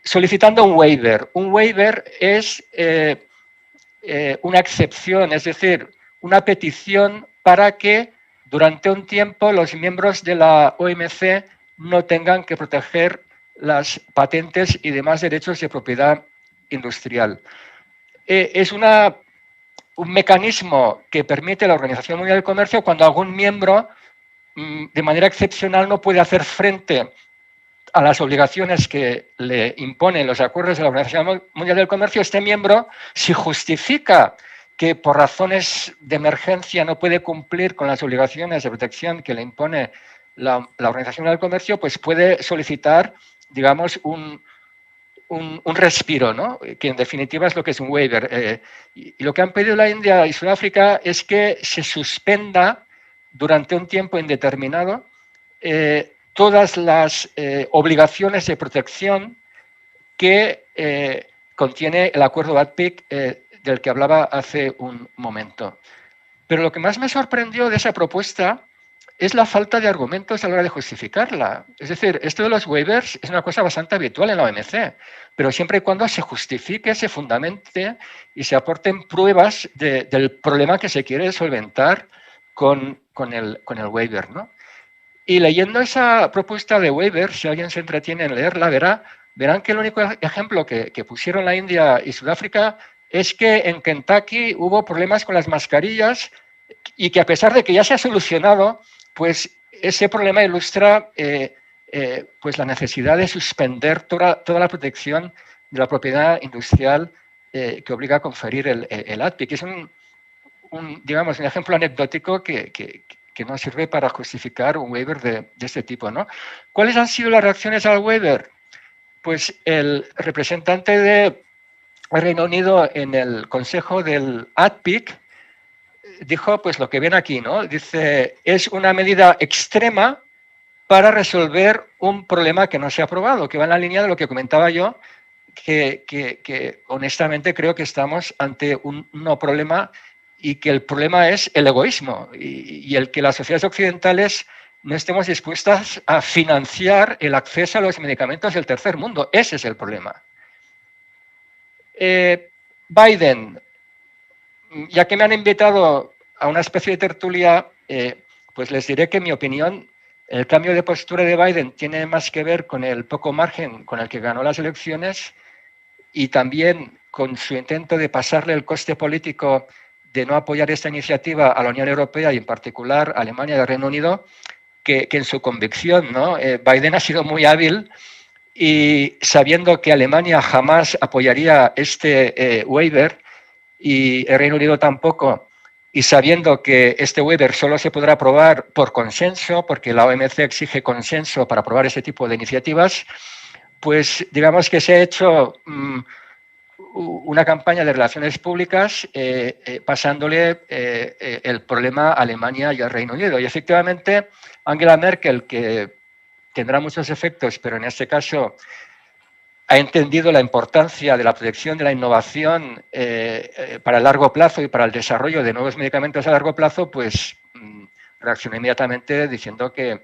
solicitando un waiver. Un waiver es una excepción, es decir, una petición para que durante un tiempo los miembros de la OMC no tengan que proteger las patentes y demás derechos de propiedad industrial. Es un mecanismo que permite a la Organización Mundial del Comercio cuando algún miembro de manera excepcional no puede hacer frente a las obligaciones que le imponen los acuerdos de la Organización Mundial del Comercio. Este miembro, si justifica que por razones de emergencia no puede cumplir con las obligaciones de protección que le impone la Organización Mundial del Comercio, pues puede solicitar, digamos, un respiro, ¿no? Que en definitiva es lo que es un waiver. Y lo que han pedido la India y Sudáfrica es que se suspenda durante un tiempo indeterminado todas las obligaciones de protección que contiene el acuerdo ADPIC del que hablaba hace un momento. Pero lo que más me sorprendió de esa propuesta es la falta de argumentos a la hora de justificarla. Es decir, esto de los waivers es una cosa bastante habitual en la OMC, pero siempre y cuando se justifique, se fundamente y se aporten pruebas del problema que se quiere solventar con el waiver, ¿no? Y leyendo esa propuesta de waiver, si alguien se entretiene en leerla, verán que el único ejemplo que pusieron la India y Sudáfrica es que en Kentucky hubo problemas con las mascarillas y que a pesar de que ya se ha solucionado, pues ese problema ilustra pues la necesidad de suspender toda la protección de la propiedad industrial que obliga a conferir el ATPIC. Es digamos, un ejemplo anecdótico que no sirve para justificar un waiver de este tipo, ¿no? ¿Cuáles han sido las reacciones al waiver? Pues el representante de Reino Unido en el consejo del ATPIC dijo pues lo que viene aquí, ¿no? Dice, es una medida extrema para resolver un problema que no se ha aprobado, que va en la línea de lo que comentaba yo, que honestamente creo que estamos ante un no problema y que el problema es el egoísmo y el que las sociedades occidentales no estemos dispuestas a financiar el acceso a los medicamentos del tercer mundo. Ese es el problema. Biden, ya que me han invitado a una especie de tertulia, pues les diré que en mi opinión el cambio de postura de Biden tiene más que ver con el poco margen con el que ganó las elecciones y también con su intento de pasarle el coste político de no apoyar esta iniciativa a la Unión Europea y en particular a Alemania y al Reino Unido, que en su convicción, ¿no? Biden ha sido muy hábil y sabiendo que Alemania jamás apoyaría este waiver y el Reino Unido tampoco, y sabiendo que este waiver solo se podrá aprobar por consenso, porque la OMC exige consenso para aprobar este tipo de iniciativas, pues digamos que se ha hecho una campaña de relaciones públicas pasándole el problema a Alemania y al Reino Unido. Y efectivamente, Angela Merkel, que tendrá muchos efectos, pero en este caso ha entendido la importancia de la protección de la innovación para el largo plazo y para el desarrollo de nuevos medicamentos a largo plazo, pues reaccionó inmediatamente diciendo que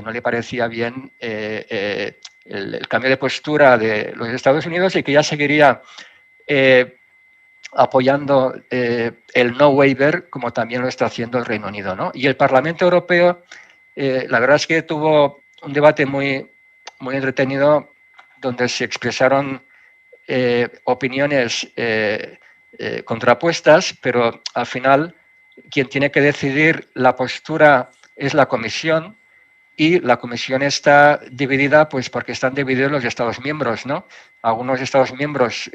no le parecía bien el cambio de postura de los Estados Unidos y que ya seguiría apoyando el no waiver, como también lo está haciendo el Reino Unido, ¿no? Y el Parlamento Europeo, la verdad es que tuvo un debate muy entretenido donde se expresaron opiniones contrapuestas, pero al final quien tiene que decidir la postura es la Comisión, y la Comisión está dividida pues porque están divididos los Estados miembros, ¿no? Algunos Estados miembros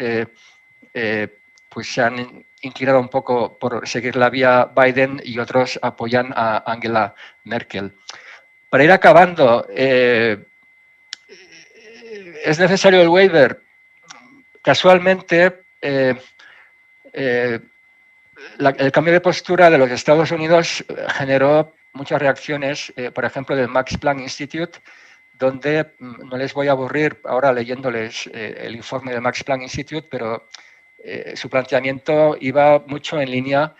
pues se han inclinado un poco por seguir la vía Biden y otros apoyan a Angela Merkel. Para ir acabando, ¿es necesario el waiver? Casualmente, el cambio de postura de los Estados Unidos generó muchas reacciones, por ejemplo, del Max Planck Institute, donde no les voy a aburrir ahora leyéndoles el informe del Max Planck Institute, pero su planteamiento iba mucho en línea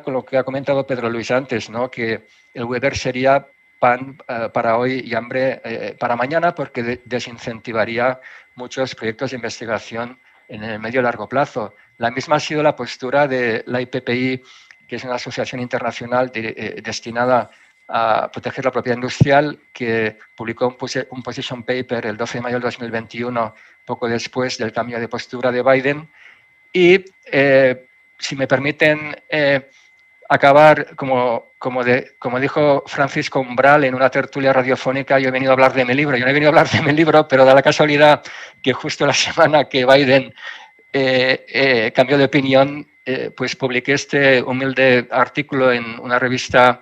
con lo que ha comentado Pedro Luis antes, ¿no? Que el waiver sería pan para hoy y hambre para mañana, porque desincentivaría muchos proyectos de investigación en el medio y largo plazo. La misma ha sido la postura de la IPPI, que es una asociación internacional destinada a proteger la propiedad industrial, que publicó un position paper el 12 de mayo del 2021, poco después del cambio de postura de Biden. Y, si me permiten acabar, como dijo Francisco Umbral en una tertulia radiofónica, yo he venido a hablar de mi libro. Yo no he venido a hablar de mi libro, pero da la casualidad que justo la semana que Biden cambió de opinión, pues publiqué este humilde artículo en una revista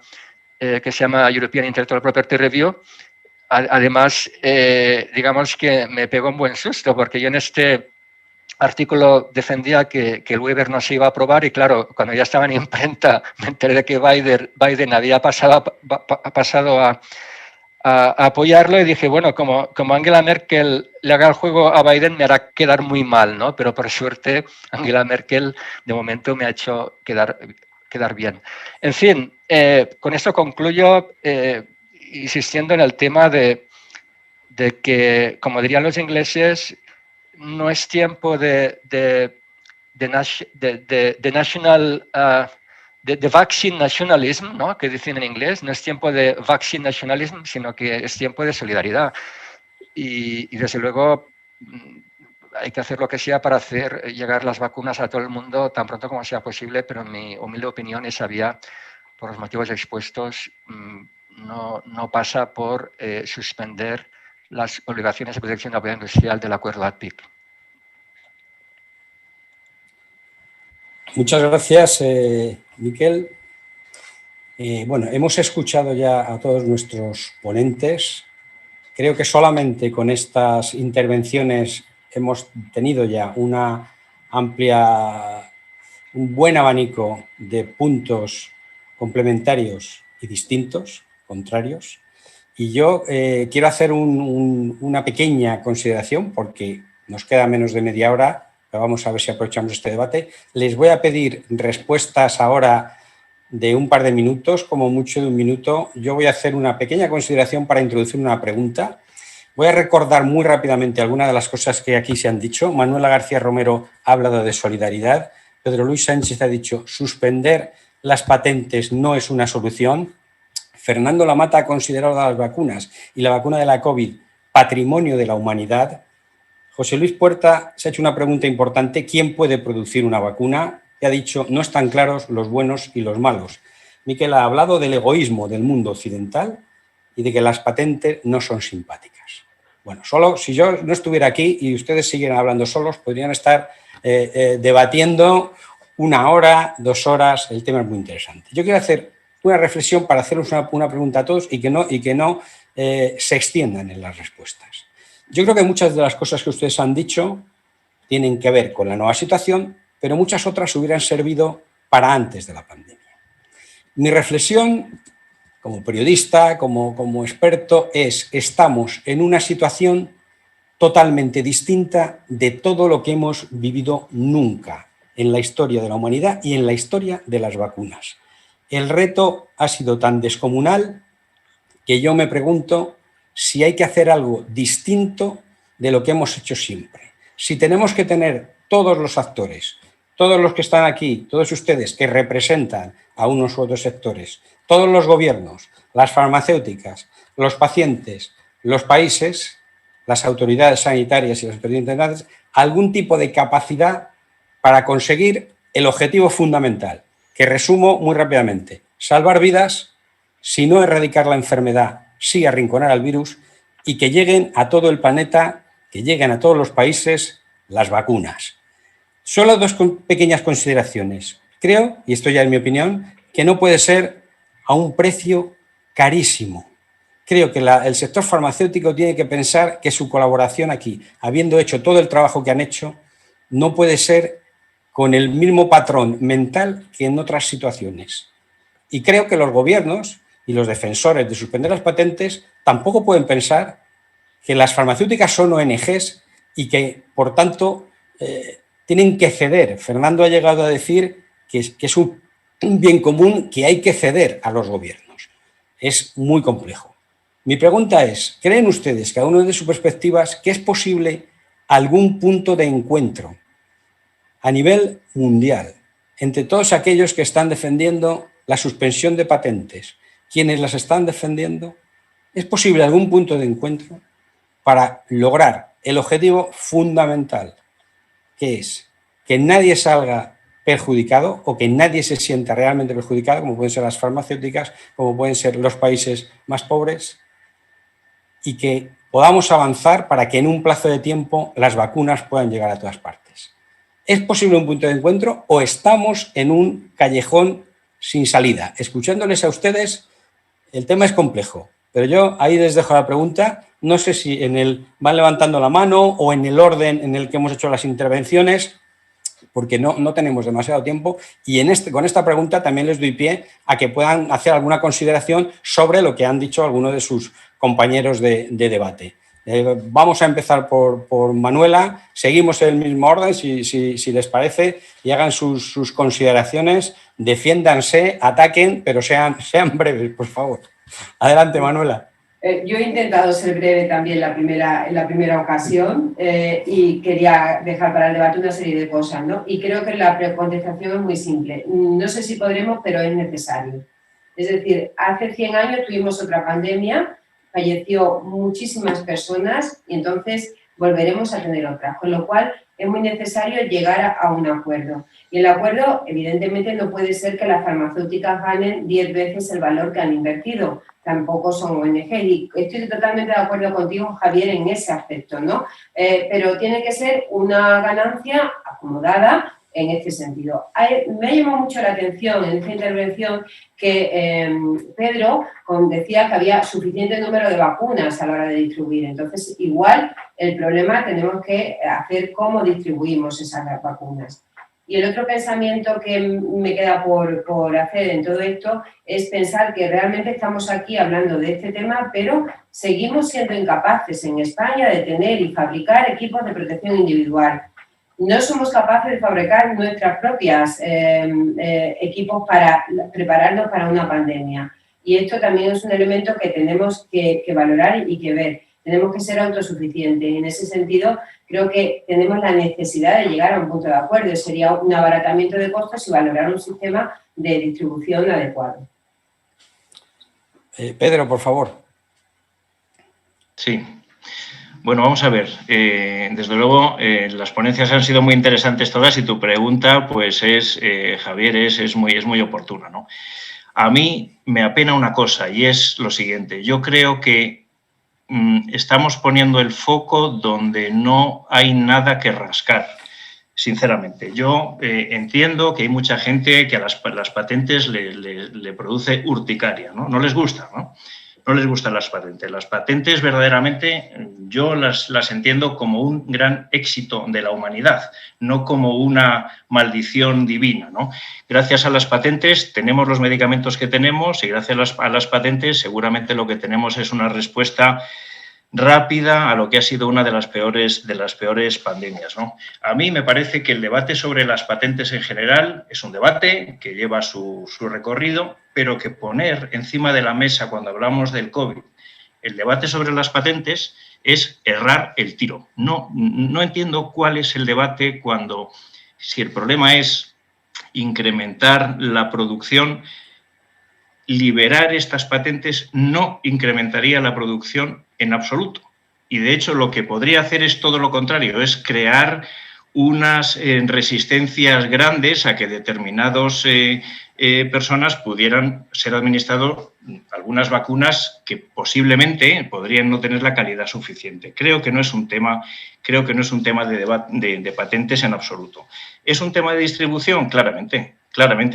que se llama European Intellectual Property Review. Además, digamos que me pegó un buen susto, porque yo en este artículo defendía que el waiver no se iba a aprobar y claro, cuando ya estaba en imprenta me enteré de que Biden había pasado a apoyarlo y dije, bueno, como Angela Merkel le haga el juego a Biden me hará quedar muy mal, ¿no? Pero por suerte Angela Merkel de momento me ha hecho quedar bien. En fin, con esto concluyo insistiendo en el tema de que, como dirían los ingleses, no es tiempo de vaccine nationalism, ¿no? Que dicen en inglés, no es tiempo de vaccine nationalism, sino que es tiempo de solidaridad. Y desde luego hay que hacer lo que sea para hacer llegar las vacunas a todo el mundo tan pronto como sea posible, pero en mi humilde opinión esa vía, por los motivos expuestos, no pasa por suspender las obligaciones de protección de la propiedad industrial del acuerdo ATPIC. Muchas gracias, Miquel. Bueno, hemos escuchado ya a todos nuestros ponentes. Creo que solamente con estas intervenciones hemos tenido ya un buen abanico de puntos complementarios y distintos, contrarios. Y yo quiero hacer una pequeña consideración, porque nos queda menos de media hora, pero vamos a ver si aprovechamos este debate. Les voy a pedir respuestas ahora de un par de minutos, como mucho de un minuto. Yo voy a hacer una pequeña consideración para introducir una pregunta. Voy a recordar muy rápidamente algunas de las cosas que aquí se han dicho. Manuela García Romero ha hablado de solidaridad. Pedro Luis Sánchez ha dicho suspender las patentes no es una solución. Fernando Lamata ha considerado las vacunas y la vacuna de la COVID patrimonio de la humanidad. José Luis Puerta se ha hecho una pregunta importante. ¿Quién puede producir una vacuna? Y ha dicho, no están claros los buenos y los malos. Miquel ha hablado del egoísmo del mundo occidental y de que las patentes no son simpáticas. Bueno, solo si yo no estuviera aquí y ustedes siguieran hablando solos, podrían estar debatiendo 1 hora, 2 horas. El tema es muy interesante. Yo quiero hacer una reflexión para haceros una pregunta a todos y que no se extiendan en las respuestas. Yo creo que muchas de las cosas que ustedes han dicho tienen que ver con la nueva situación, pero muchas otras hubieran servido para antes de la pandemia. Mi reflexión, como periodista, como experto, es que estamos en una situación totalmente distinta de todo lo que hemos vivido nunca en la historia de la humanidad y en la historia de las vacunas. El reto ha sido tan descomunal que yo me pregunto si hay que hacer algo distinto de lo que hemos hecho siempre. Si tenemos que tener todos los actores, todos los que están aquí, todos ustedes que representan a unos u otros sectores, todos los gobiernos, las farmacéuticas, los pacientes, los países, las autoridades sanitarias y las autoridades internacionales, algún tipo de capacidad para conseguir el objetivo fundamental, que resumo muy rápidamente: salvar vidas, si no erradicar la enfermedad, sí arrinconar al virus, y que lleguen a todo el planeta, que lleguen a todos los países las vacunas. Solo 2 pequeñas consideraciones. Creo, y esto ya es mi opinión, que no puede ser a un precio carísimo. Creo que el sector farmacéutico tiene que pensar que su colaboración aquí, habiendo hecho todo el trabajo que han hecho, no puede ser con el mismo patrón mental que en otras situaciones. Y creo que los gobiernos y los defensores de suspender las patentes tampoco pueden pensar que las farmacéuticas son ONGs y que, por tanto, tienen que ceder. Fernando ha llegado a decir que es un bien común que hay que ceder a los gobiernos. Es muy complejo. Mi pregunta es, ¿creen ustedes, cada uno de sus perspectivas, que es posible algún punto de encuentro a nivel mundial entre todos aquellos que están defendiendo la suspensión de patentes, quienes las están defendiendo? ¿Es posible algún punto de encuentro para lograr el objetivo fundamental, que es que nadie salga perjudicado o que nadie se sienta realmente perjudicado, como pueden ser las farmacéuticas, como pueden ser los países más pobres, y que podamos avanzar para que en un plazo de tiempo las vacunas puedan llegar a todas partes? ¿Es posible un punto de encuentro o estamos en un callejón sin salida? Escuchándoles a ustedes, el tema es complejo, pero yo ahí les dejo la pregunta. No sé si van levantando la mano o en el orden en el que hemos hecho las intervenciones, porque no tenemos demasiado tiempo, y con esta pregunta también les doy pie a que puedan hacer alguna consideración sobre lo que han dicho algunos de sus compañeros de debate. Vamos a empezar por Manuela, seguimos en el mismo orden, si les parece, y hagan sus consideraciones, defiéndanse, ataquen, pero sean breves, por favor. Adelante, Manuela. Yo he intentado ser breve también en la primera ocasión y quería dejar para el debate una serie de cosas, ¿no? Y creo que la contestación es muy simple. No sé si podremos, pero es necesario. Es decir, hace 100 años tuvimos otra pandemia, falleció muchísimas personas y entonces volveremos a tener otras, con lo cual es muy necesario llegar a un acuerdo. Y el acuerdo, evidentemente, no puede ser que las farmacéuticas ganen 10 veces el valor que han invertido. Tampoco son ONG. Y estoy totalmente de acuerdo contigo, Javier, en ese aspecto, ¿no? Pero tiene que ser una ganancia acomodada en este sentido. Me ha llamado mucho la atención en esta intervención que Pedro decía que había suficiente número de vacunas a la hora de distribuir. Entonces, igual el problema tenemos que hacer cómo distribuimos esas vacunas. Y el otro pensamiento que me queda por hacer en todo esto es pensar que realmente estamos aquí hablando de este tema, pero seguimos siendo incapaces en España de tener y fabricar equipos de protección individual. No somos capaces de fabricar nuestras propias equipos para prepararnos para una pandemia. Y esto también es un elemento que tenemos que valorar y que ver. Tenemos que ser autosuficientes. En ese sentido, creo que tenemos la necesidad de llegar a un punto de acuerdo. Sería un abaratamiento de costos y valorar un sistema de distribución adecuado. Pedro, por favor. Sí. Bueno, vamos a ver. Desde luego, las ponencias han sido muy interesantes todas y tu pregunta, pues Javier, es muy oportuna, ¿no? A mí me apena una cosa y es lo siguiente. Yo creo que estamos poniendo el foco donde no hay nada que rascar, sinceramente. Yo entiendo que hay mucha gente que a las patentes le produce urticaria, ¿no? No les gusta, ¿no? No les gustan las patentes. Las patentes verdaderamente yo las entiendo como un gran éxito de la humanidad, no como una maldición divina, ¿no? Gracias a las patentes tenemos los medicamentos que tenemos y gracias a las patentes seguramente lo que tenemos es una respuesta rápida a lo que ha sido una de las peores pandemias, ¿no? A mí me parece que el debate sobre las patentes en general es un debate que lleva su recorrido, pero que poner encima de la mesa cuando hablamos del COVID el debate sobre las patentes es errar el tiro. No entiendo cuál es el debate si el problema es incrementar la producción, liberar estas patentes no incrementaría la producción en absoluto. Y, de hecho, lo que podría hacer es todo lo contrario, es crear unas resistencias grandes a que determinadas personas pudieran ser administradas algunas vacunas que posiblemente podrían no tener la calidad suficiente. Creo que no es un tema de patentes en absoluto. ¿Es un tema de distribución? Claramente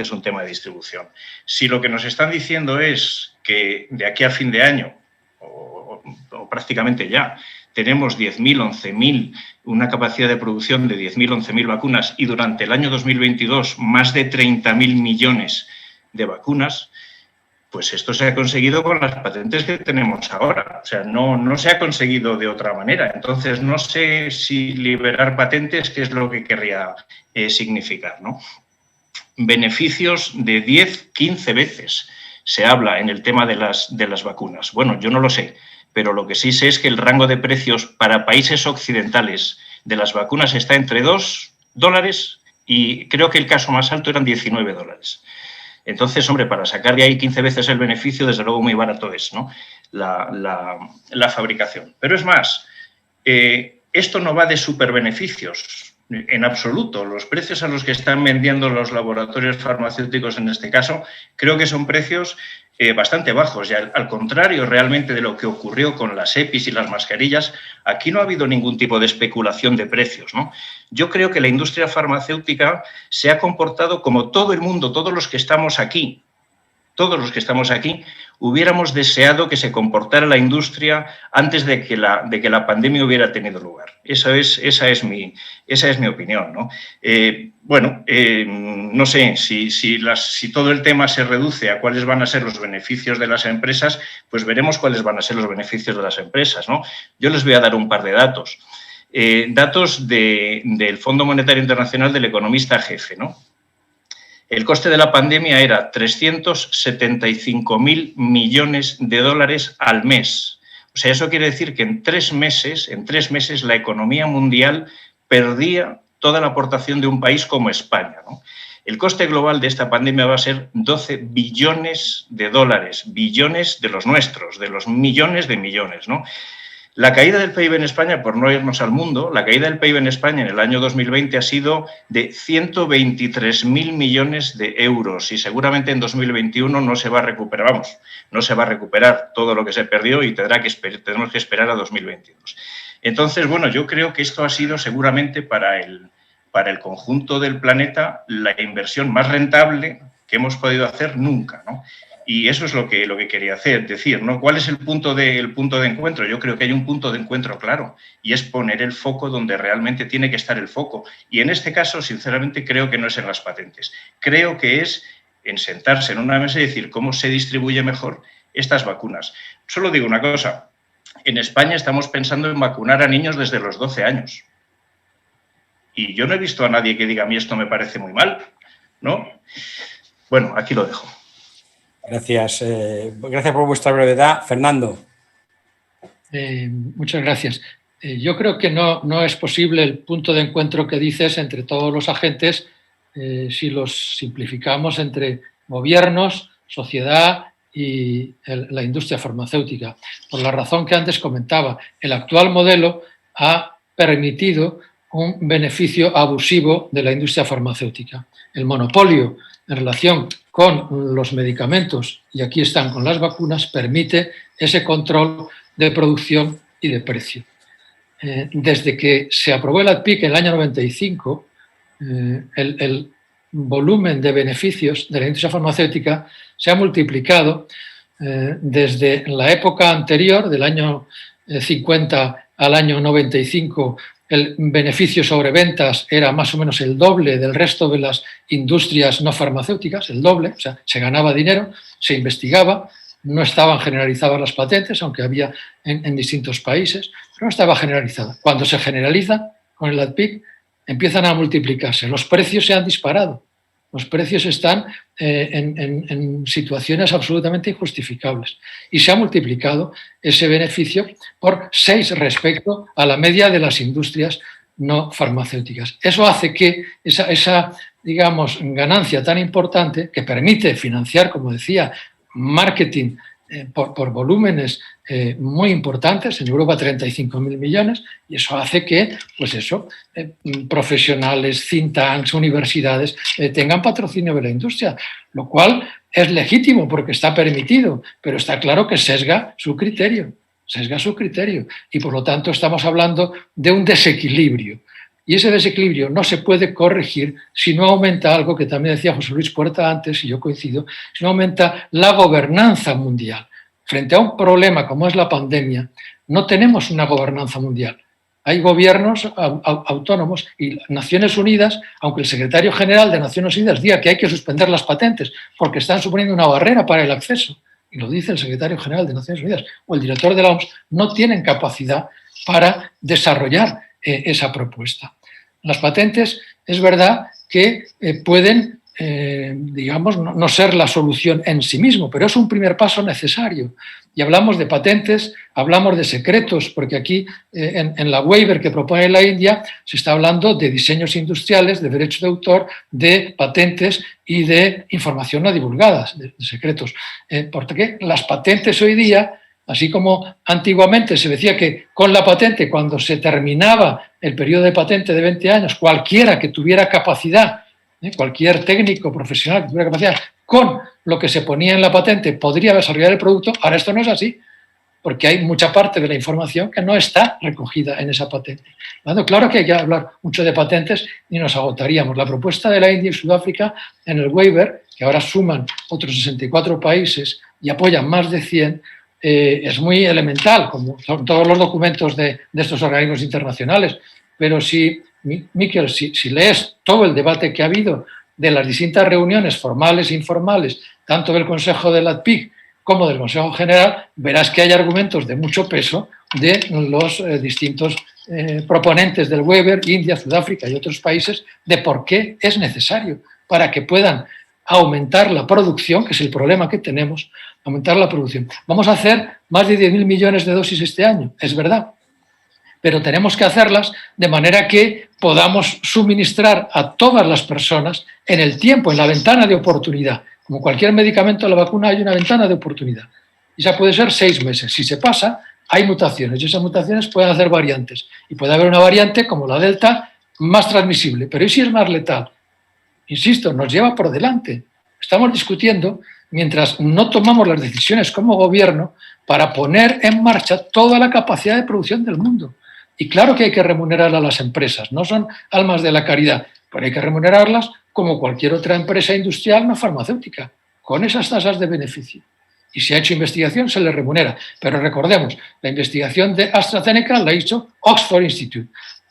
es un tema de distribución. Si lo que nos están diciendo es que de aquí a fin de año, o prácticamente ya, tenemos 10.000, 11.000, una capacidad de producción de 10.000, 11.000 vacunas y durante el año 2022 más de 30.000 millones de vacunas, pues esto se ha conseguido con las patentes que tenemos ahora. O sea, no se ha conseguido de otra manera. Entonces, no sé si liberar patentes, qué es lo que querría significar, ¿no? Beneficios de 10, 15 veces se habla en el tema de las vacunas. Bueno, yo no lo sé, pero lo que sí sé es que el rango de precios para países occidentales de las vacunas está entre $2 y creo que el caso más alto eran $19. Entonces, hombre, para sacar de ahí 15 veces el beneficio, desde luego muy barato es, ¿no? la fabricación. Pero es más, esto no va de superbeneficios. En absoluto. Los precios a los que están vendiendo los laboratorios farmacéuticos en este caso, creo que son precios bastante bajos. Y al contrario realmente de lo que ocurrió con las EPIs y las mascarillas, aquí no ha habido ningún tipo de especulación de precios, ¿no? Yo creo que la industria farmacéutica se ha comportado como todo el mundo, todos los que estamos aquí, hubiéramos deseado que se comportara la industria antes de que la pandemia hubiera tenido lugar. Esa es mi opinión, ¿no? No sé, si todo el tema se reduce a cuáles van a ser los beneficios de las empresas, pues veremos cuáles van a ser los beneficios de las empresas, ¿no? Yo les voy a dar un par de datos. Datos del Fondo Monetario Internacional del economista jefe, ¿no? El coste de la pandemia era 375.000 millones de dólares al mes. O sea, eso quiere decir que en 3 meses la economía mundial perdía toda la aportación de un país como España, ¿no? El coste global de esta pandemia va a ser 12 billones de dólares, billones de los nuestros, de los millones de millones, ¿no? La caída del PIB en España, por no irnos al mundo, la caída del PIB en España en el año 2020 ha sido de 123.000 millones de euros y seguramente en 2021 no se va a recuperar, vamos, no se va a recuperar todo lo que se perdió y tenemos que esperar a 2022. Entonces, bueno, yo creo que esto ha sido seguramente para el conjunto del planeta la inversión más rentable que hemos podido hacer nunca, ¿no? Y eso es lo que quería decir, ¿no? ¿Cuál es el punto de encuentro? Yo creo que hay un punto de encuentro claro y es poner el foco donde realmente tiene que estar el foco. Y en este caso, sinceramente, creo que no es en las patentes. Creo que es en sentarse en una mesa y decir cómo se distribuye mejor estas vacunas. Solo digo una cosa, en España estamos pensando en vacunar a niños desde los 12 años. Y yo no he visto a nadie que diga a mí esto me parece muy mal, ¿no? Bueno, aquí lo dejo. Gracias. Gracias por vuestra brevedad. Fernando. Muchas gracias. Yo creo que no es posible el punto de encuentro que dices entre todos los agentes si los simplificamos entre gobiernos, sociedad y la industria farmacéutica. Por la razón que antes comentaba, el actual modelo ha permitido un beneficio abusivo de la industria farmacéutica. El monopolio en relación con los medicamentos, y aquí están con las vacunas, permite ese control de producción y de precio. Desde que se aprobó el ADPIC en el año 95, el volumen de beneficios de la industria farmacéutica se ha multiplicado desde la época anterior, del año 50 al año 95, el beneficio sobre ventas era más o menos el doble del resto de las industrias no farmacéuticas, el doble, o sea, se ganaba dinero, se investigaba, no estaban generalizadas las patentes, aunque había en distintos países, pero no estaba generalizada. Cuando se generaliza con el ADPIC, empiezan a multiplicarse, los precios se han disparado, los precios están en situaciones absolutamente injustificables y se ha multiplicado ese beneficio por 6 respecto a la media de las industrias no farmacéuticas. Eso hace que esa digamos, ganancia tan importante que permite financiar, como decía, marketing por volúmenes muy importantes, en Europa 35.000 millones, y eso hace que, pues eso, profesionales, think tanks, universidades tengan patrocinio de la industria, lo cual es legítimo porque está permitido, pero está claro que sesga su criterio, y por lo tanto estamos hablando de un desequilibrio. Y ese desequilibrio no se puede corregir si no aumenta algo que también decía José Luis Puerta antes, y yo coincido, si no aumenta la gobernanza mundial. Frente a un problema como es la pandemia, no tenemos una gobernanza mundial. Hay gobiernos autónomos y Naciones Unidas, aunque el secretario general de Naciones Unidas diga que hay que suspender las patentes porque están suponiendo una barrera para el acceso, y lo dice el secretario general de Naciones Unidas o el director de la OMS, no tienen capacidad para desarrollar esa propuesta. Las patentes es verdad que pueden, digamos, no ser la solución en sí mismo, pero es un primer paso necesario. Y hablamos de patentes, hablamos de secretos, porque aquí en la waiver que propone la India se está hablando de diseños industriales, de derechos de autor, de patentes y de información no divulgada, de secretos. Porque las patentes hoy día, así como antiguamente se decía que con la patente, cuando se terminaba el periodo de patente de 20 años, cualquiera que tuviera capacidad, cualquier técnico profesional que tuviera capacidad, con lo que se ponía en la patente podría desarrollar el producto. Ahora esto no es así, porque hay mucha parte de la información que no está recogida en esa patente. Claro que hay que hablar mucho de patentes y nos agotaríamos. La propuesta de la India y Sudáfrica en el waiver, que ahora suman otros 64 países y apoyan más de 100, es muy elemental, como son todos los documentos de estos organismos internacionales. Pero Miquel, si lees todo el debate que ha habido de las distintas reuniones formales e informales, tanto del Consejo del ADPIC como del Consejo General, verás que hay argumentos de mucho peso de los distintos proponentes del waiver, India, Sudáfrica y otros países, de por qué es necesario para que puedan aumentar la producción, que es el problema que tenemos, aumentar la producción. Vamos a hacer más de 10.000 millones de dosis este año, es verdad, pero tenemos que hacerlas de manera que podamos suministrar a todas las personas en el tiempo, en la ventana de oportunidad. Como cualquier medicamento, la vacuna hay una ventana de oportunidad. Y esa puede ser 6 meses. Si se pasa, hay mutaciones y esas mutaciones pueden hacer variantes. Y puede haber una variante como la Delta más transmisible, pero ¿y si es más letal? Insisto, nos lleva por delante. Estamos discutiendo mientras no tomamos las decisiones como gobierno para poner en marcha toda la capacidad de producción del mundo. Y claro que hay que remunerar a las empresas, no son almas de la caridad, pero hay que remunerarlas como cualquier otra empresa industrial no farmacéutica, con esas tasas de beneficio. Y si ha hecho investigación, se le remunera. Pero recordemos, la investigación de AstraZeneca la hizo Oxford Institute,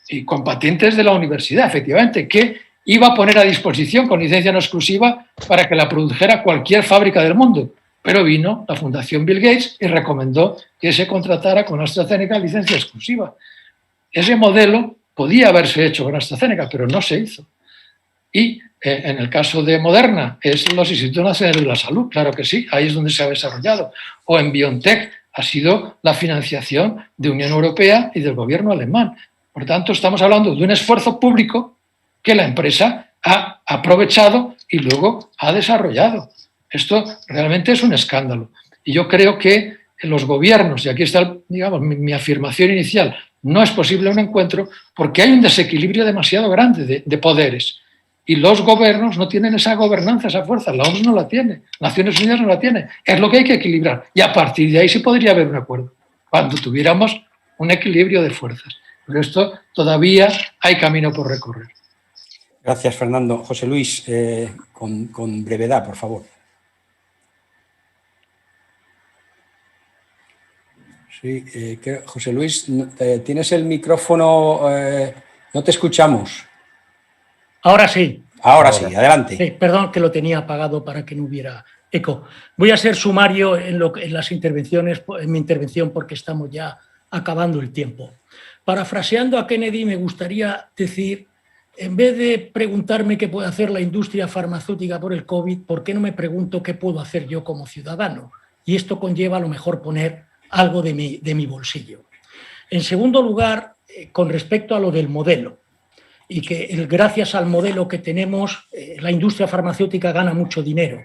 y con patentes de la universidad, efectivamente, que iba a poner a disposición con licencia no exclusiva para que la produjera cualquier fábrica del mundo. Pero vino la Fundación Bill Gates y recomendó que se contratara con AstraZeneca licencia exclusiva. Ese modelo podía haberse hecho con AstraZeneca, pero no se hizo. Y en el caso de Moderna, es los Institutos Nacionales de la Salud, claro que sí, ahí es donde se ha desarrollado. O en BioNTech ha sido la financiación de Unión Europea y del gobierno alemán. Por tanto, estamos hablando de un esfuerzo público que la empresa ha aprovechado y luego ha desarrollado. Esto realmente es un escándalo. Y yo creo que los gobiernos, y aquí está, digamos, mi afirmación inicial, no es posible un encuentro porque hay un desequilibrio demasiado grande de poderes. Y los gobiernos no tienen esa gobernanza, esa fuerza. La ONU no la tiene, Naciones Unidas no la tiene. Es lo que hay que equilibrar. Y a partir de ahí sí podría haber un acuerdo, cuando tuviéramos un equilibrio de fuerzas. Pero esto todavía hay camino por recorrer. Gracias, Fernando. José Luis, con brevedad, por favor. Sí, José Luis, tienes el micrófono, no te escuchamos. Ahora sí. Ahora sí, adelante. Sí, perdón que lo tenía apagado para que no hubiera eco. Voy a ser sumario en las intervenciones, en mi intervención, porque estamos ya acabando el tiempo. Parafraseando a Kennedy, me gustaría decir, en vez de preguntarme qué puede hacer la industria farmacéutica por el COVID, ¿por qué no me pregunto qué puedo hacer yo como ciudadano? Y esto conlleva a lo mejor poner algo de mi bolsillo. En segundo lugar, con respecto a lo del modelo, y que gracias al modelo que tenemos, la industria farmacéutica gana mucho dinero.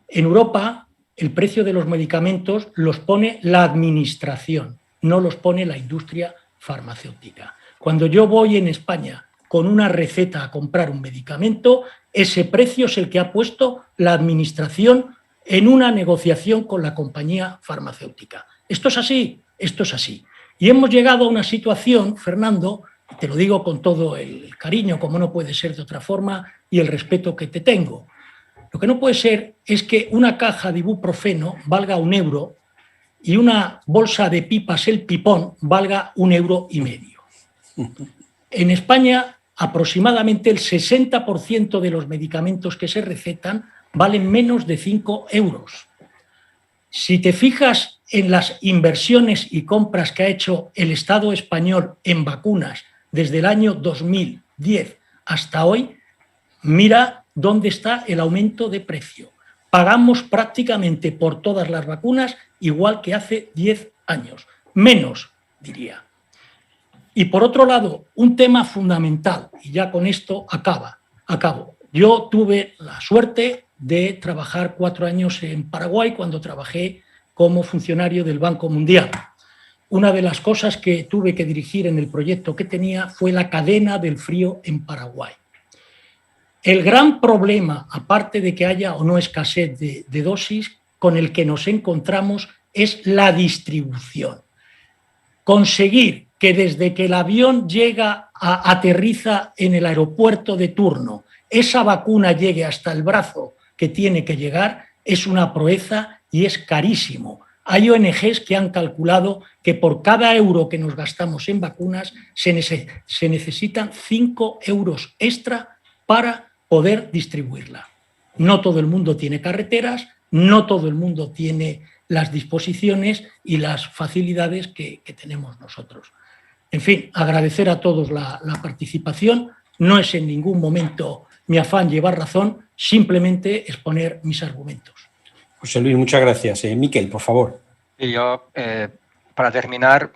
En Europa, el precio de los medicamentos los pone la administración, no los pone la industria farmacéutica. Cuando yo voy en España con una receta a comprar un medicamento, ese precio es el que ha puesto la administración en una negociación con la compañía farmacéutica. Esto es así, esto es así. Y hemos llegado a una situación, Fernando, te lo digo con todo el cariño, como no puede ser de otra forma, y el respeto que te tengo. Lo que no puede ser es que una caja de ibuprofeno valga 1 euro y una bolsa de pipas El Pipón valga 1,5 €. En España, aproximadamente el 60% de los medicamentos que se recetan valen menos de 5 euros. Si te fijas en las inversiones y compras que ha hecho el Estado español en vacunas desde el año 2010 hasta hoy, mira dónde está el aumento de precio. Pagamos prácticamente por todas las vacunas igual que hace 10 años, menos, diría. Y por otro lado, un tema fundamental, y ya con esto acabo. Yo tuve la suerte de trabajar 4 años en Paraguay cuando trabajé como funcionario del Banco Mundial. Una de las cosas que tuve que dirigir en el proyecto que tenía fue la cadena del frío en Paraguay. El gran problema, aparte de que haya o no escasez de dosis, con el que nos encontramos es la distribución. Conseguir que desde que el avión aterriza en el aeropuerto de turno, esa vacuna llegue hasta el brazo que tiene que llegar, es una proeza y es carísimo. Hay ONGs que han calculado que por cada euro que nos gastamos en vacunas se necesitan 5 euros extra para poder distribuirla. No todo el mundo tiene carreteras, no todo el mundo tiene las disposiciones y las facilidades que tenemos nosotros. En fin, agradecer a todos la participación. No es en ningún momento mi afán llevar razón, simplemente exponer mis argumentos. José Luis, muchas gracias. Miquel, por favor. Y yo, para terminar,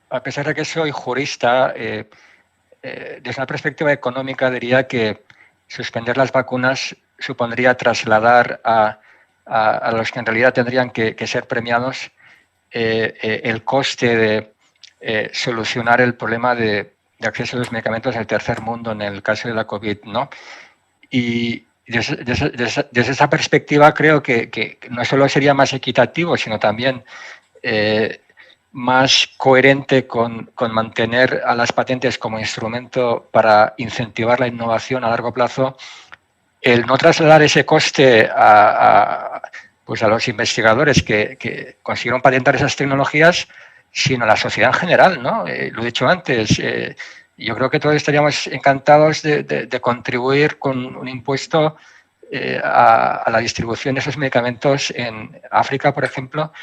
a pesar de que soy jurista, desde una perspectiva económica diría que suspender las vacunas supondría trasladar a los que en realidad tendrían que ser premiados el coste de solucionar el problema de acceso a los medicamentos en el tercer mundo en el caso de la COVID, ¿no? Y desde esa perspectiva creo que no solo sería más equitativo, sino también más coherente con mantener a las patentes como instrumento para incentivar la innovación a largo plazo, el no trasladar ese coste pues a los investigadores que consiguieron patentar esas tecnologías, sino a la sociedad en general, ¿no? Lo he dicho antes, yo creo que todos estaríamos encantados de contribuir con un impuesto a la distribución de esos medicamentos en África, por ejemplo.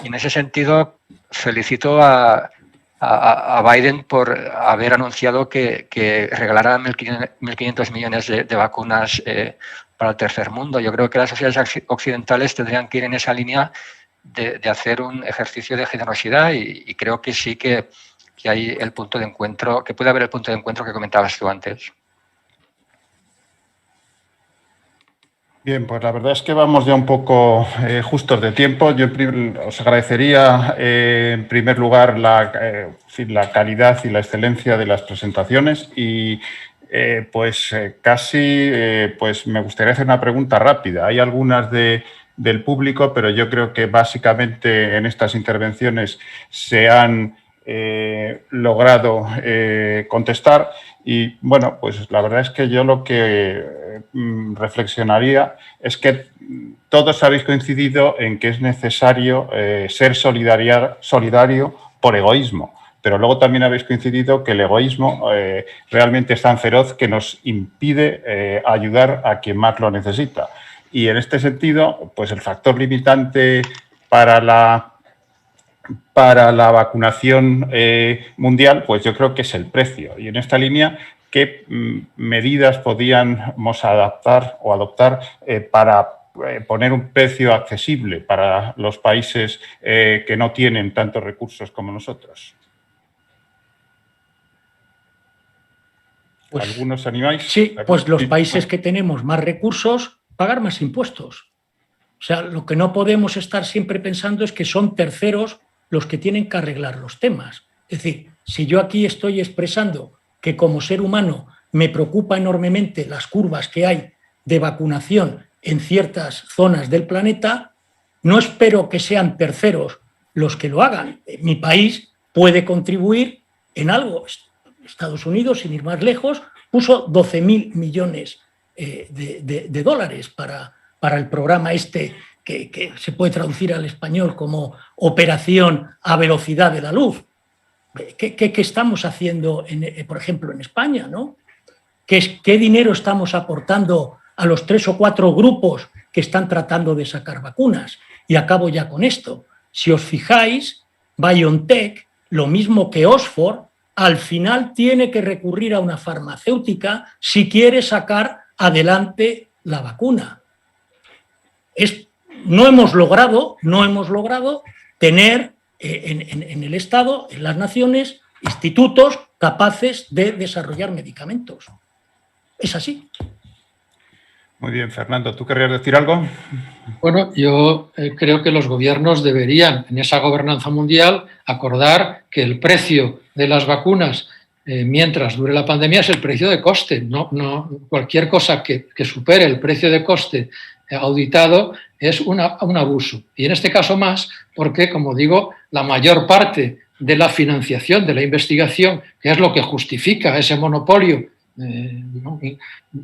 Y en ese sentido, felicito a Biden por haber anunciado que regalará 1.500 millones de vacunas para el tercer mundo. Yo creo que las sociedades occidentales tendrían que ir en esa línea de hacer un ejercicio de generosidad y creo que sí que hay el punto de encuentro, que puede haber el punto de encuentro que comentabas tú antes. Bien, pues la verdad es que vamos ya un poco justos de tiempo. Yo os agradecería, en primer lugar, la calidad y la excelencia de las presentaciones y casi me gustaría hacer una pregunta rápida. Hay algunas del público, pero yo creo que básicamente en estas intervenciones se han logrado contestar. Y bueno, pues la verdad es que yo lo que reflexionaría es que todos habéis coincidido en que es necesario ser solidario por egoísmo, pero luego también habéis coincidido que el egoísmo realmente es tan feroz que nos impide ayudar a quien más lo necesita. Y en este sentido, pues el factor limitante para la vacunación mundial, pues yo creo que es el precio. Y en esta línea, ¿qué medidas podíamos adaptar o adoptar para poner un precio accesible para los países que no tienen tantos recursos como nosotros? Pues, ¿algunos animáis? Sí, pues los países que tenemos más recursos, pagar más impuestos. O sea, lo que no podemos estar siempre pensando es que son terceros los que tienen que arreglar los temas. Es decir, si yo aquí estoy expresando que como ser humano me preocupa enormemente las curvas que hay de vacunación en ciertas zonas del planeta, no espero que sean terceros los que lo hagan. Mi país puede contribuir en algo. Estados Unidos, sin ir más lejos, puso 12.000 millones de dólares para el programa este que se puede traducir al español como operación a velocidad de la luz. ¿Qué estamos haciendo, por ejemplo, en España, ¿no? ¿Qué dinero estamos aportando a los 3 o 4 grupos que están tratando de sacar vacunas? Y acabo ya con esto. Si os fijáis, BioNTech, lo mismo que Oxford, al final tiene que recurrir a una farmacéutica si quiere sacar adelante la vacuna. No hemos logrado tener en el Estado, en las naciones, institutos capaces de desarrollar medicamentos. Es así. Muy bien, Fernando, ¿tú querrías decir algo? Bueno, yo creo que los gobiernos deberían, en esa gobernanza mundial, acordar que el precio de las vacunas mientras dure la pandemia es el precio de coste. No, cualquier cosa que supere el precio de coste auditado es un abuso. Y en este caso más porque, como digo, la mayor parte de la financiación de la investigación, que es lo que justifica ese monopolio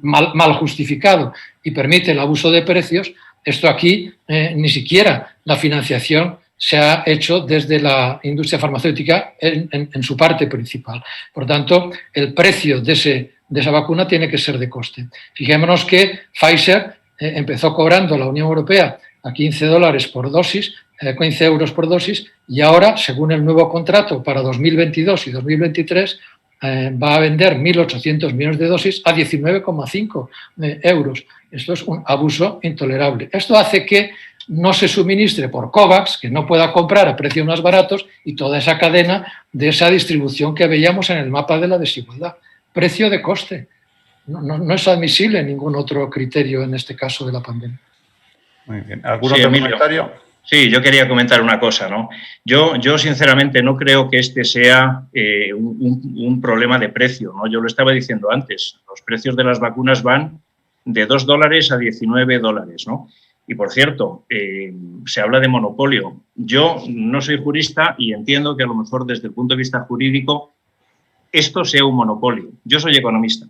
mal justificado y permite el abuso de precios, esto aquí ni siquiera la financiación se ha hecho desde la industria farmacéutica en su parte principal. Por tanto, el precio de esa vacuna tiene que ser de coste. Fijémonos que Pfizer empezó cobrando a la Unión Europea a $15 por dosis, 15 euros por dosis, y ahora, según el nuevo contrato para 2022 y 2023, va a vender 1.800 millones de dosis a 19,5 euros. Esto es un abuso intolerable. Esto hace que no se suministre por COVAX, que no pueda comprar a precios más baratos, y toda esa cadena de esa distribución que veíamos en el mapa de la desigualdad. Precio de coste. No es admisible ningún otro criterio en este caso de la pandemia. Muy bien. ¿Algún otro comentario? Sí, yo quería comentar una cosa, ¿no? Yo sinceramente no creo que este sea un problema de precio, ¿no? Yo lo estaba diciendo antes, los precios de las vacunas van de $2 a $19, ¿no? Y, por cierto, se habla de monopolio. Yo no soy jurista y entiendo que a lo mejor desde el punto de vista jurídico esto sea un monopolio. Yo soy economista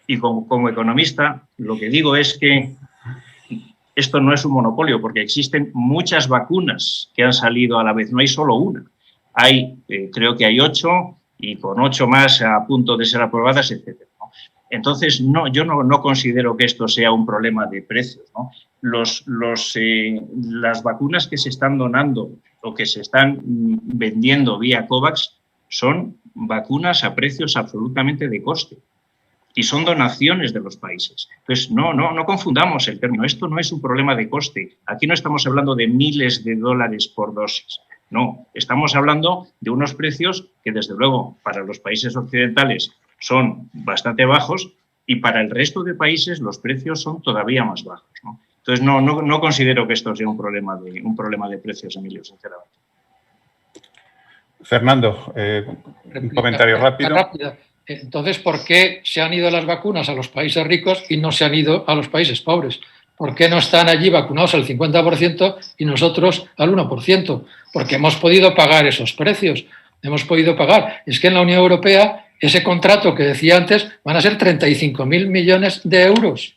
y como economista lo que digo es que esto no es un monopolio porque existen muchas vacunas que han salido a la vez, no hay solo una. Creo que hay 8 y con 8 más a punto de ser aprobadas, etc. Entonces, yo no considero que esto sea un problema de precios, ¿no? Las vacunas que se están donando o que se están vendiendo vía COVAX son vacunas a precios absolutamente de coste. Y son donaciones de los países. Entonces, no confundamos el término. Esto no es un problema de coste. Aquí no estamos hablando de miles de dólares por dosis. No, estamos hablando de unos precios que, desde luego, para los países occidentales son bastante bajos y para el resto de países los precios son todavía más bajos, ¿no? Entonces, no considero que esto sea un problema de precios, Emilio, sinceramente. Fernando, un comentario rápido. Entonces, ¿por qué se han ido las vacunas a los países ricos y no se han ido a los países pobres? ¿Por qué no están allí vacunados al 50% y nosotros al 1%? Porque hemos podido pagar esos precios, hemos podido pagar. Es que en la Unión Europea ese contrato que decía antes van a ser 35.000 millones de euros.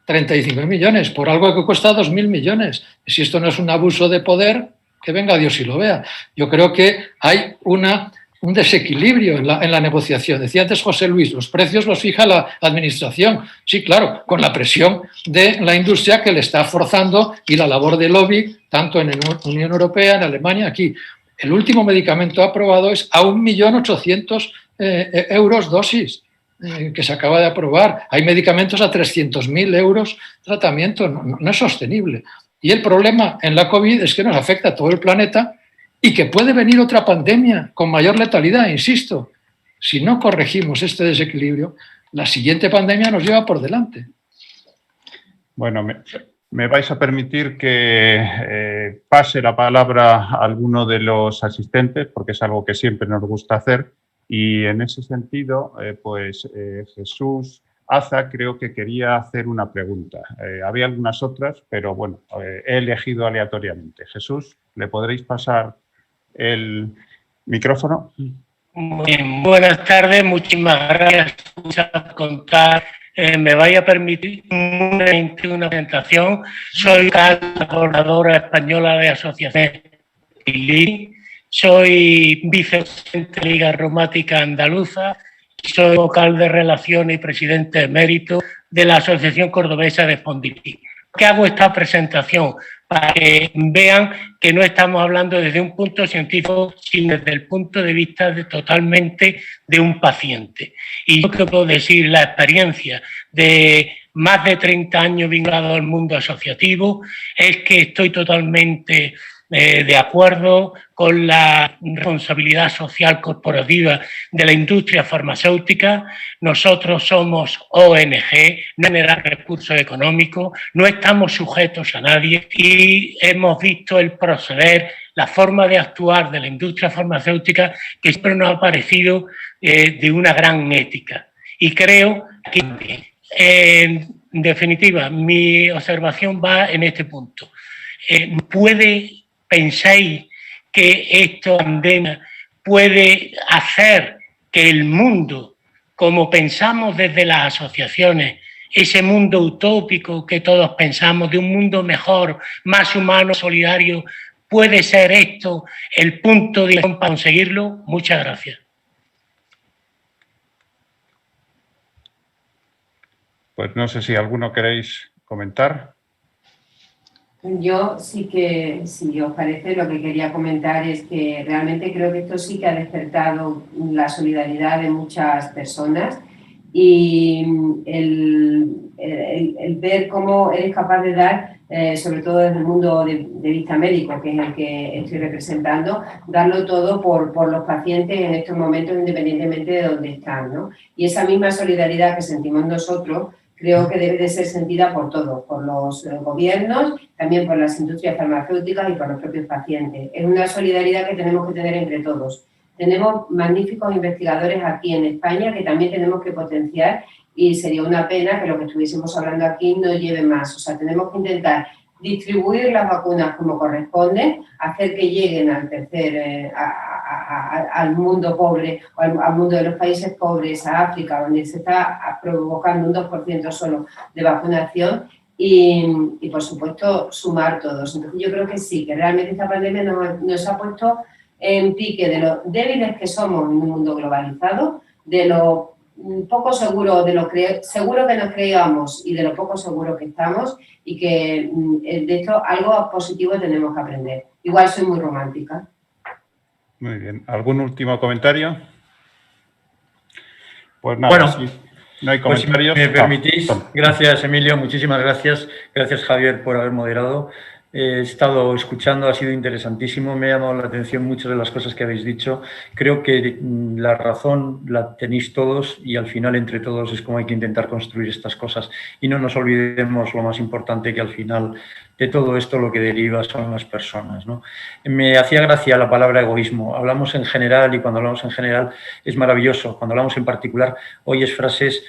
35.000 millones por algo que cuesta 2.000 millones. Si esto no es un abuso de poder, que venga Dios y lo vea. Yo creo que hay un desequilibrio en la negociación. Decía antes José Luis, los precios los fija la administración. Sí, claro, con la presión de la industria que le está forzando y la labor de lobby, tanto en la Unión Europea, en Alemania, aquí. El último medicamento aprobado es a 1.800.000 euros dosis, que se acaba de aprobar. Hay medicamentos a 300.000 euros tratamiento. No es sostenible. Y el problema en la COVID es que nos afecta a todo el planeta y que puede venir otra pandemia con mayor letalidad, insisto. Si no corregimos este desequilibrio, la siguiente pandemia nos lleva por delante. Bueno, me vais a permitir que pase la palabra a alguno de los asistentes, porque es algo que siempre nos gusta hacer. Y en ese sentido, Jesús Aza creo que quería hacer una pregunta. Había algunas otras, pero bueno, he elegido aleatoriamente. Jesús, ¿le podréis pasar el micrófono? Muy bien, buenas tardes, muchísimas gracias por contar. Me vaya a permitir una presentación. Soy colaboradora española de Asociaciones ILI, soy vicepresidente de Liga Reumática Andaluza, soy vocal de Relaciones y presidente emérito de la Asociación Cordobesa de Espondilitis. ¿Por qué hago esta presentación? Para que vean que no estamos hablando desde un punto científico, sino desde el punto de vista totalmente de un paciente. Y yo que puedo decir, la experiencia de más de 30 años vinculado al mundo asociativo, es que estoy totalmente de acuerdo con la responsabilidad social corporativa de la industria farmacéutica. Nosotros somos ONG, no generar recursos económicos, no estamos sujetos a nadie y hemos visto el proceder, la forma de actuar de la industria farmacéutica que siempre nos ha parecido de una gran ética. Y creo que, en definitiva, mi observación va en este punto. ¿Pensáis que esta pandemia puede hacer que el mundo, como pensamos desde las asociaciones, ese mundo utópico que todos pensamos, de un mundo mejor, más humano, solidario, puede ser esto el punto de para conseguirlo? Muchas gracias. Pues no sé si alguno queréis comentar. Yo sí que, si os parece, lo que quería comentar es que realmente creo que esto sí que ha despertado la solidaridad de muchas personas y el ver cómo eres capaz de dar, sobre todo desde el mundo de vista médico, que es el que estoy representando, darlo todo por los pacientes en estos momentos, independientemente de dónde están, ¿no? Y esa misma solidaridad que sentimos nosotros creo que debe de ser sentida por todos, por los gobiernos, también por las industrias farmacéuticas y por los propios pacientes. Es una solidaridad que tenemos que tener entre todos. Tenemos magníficos investigadores aquí en España que también tenemos que potenciar y sería una pena que lo que estuviésemos hablando aquí no lleve más. O sea, tenemos que intentar distribuir las vacunas como corresponde, hacer que lleguen al al mundo pobre, o al mundo de los países pobres, a África, donde se está provocando un 2% solo de vacunación y, por supuesto, sumar todos. Entonces, yo creo que sí, que realmente esta pandemia nos ha puesto en pique de lo débiles que somos en un mundo globalizado, de lo poco seguro, de lo seguro que nos creíamos y de lo poco seguro que estamos, y que de esto algo positivo tenemos que aprender. Igual soy muy romántica. Muy bien. ¿Algún último comentario? Pues nada, bueno, sí. No hay comentarios. Pues si me permitís, gracias Emilio, muchísimas gracias. Gracias Javier por haber moderado. He estado escuchando, ha sido interesantísimo, me ha llamado la atención muchas de las cosas que habéis dicho. Creo que la razón la tenéis todos y al final entre todos es como hay que intentar construir estas cosas. Y no nos olvidemos lo más importante, que al final de todo esto lo que deriva son las personas, ¿no? Me hacía gracia la palabra egoísmo. Hablamos en general y cuando hablamos en general es maravilloso. Cuando hablamos en particular oyes frases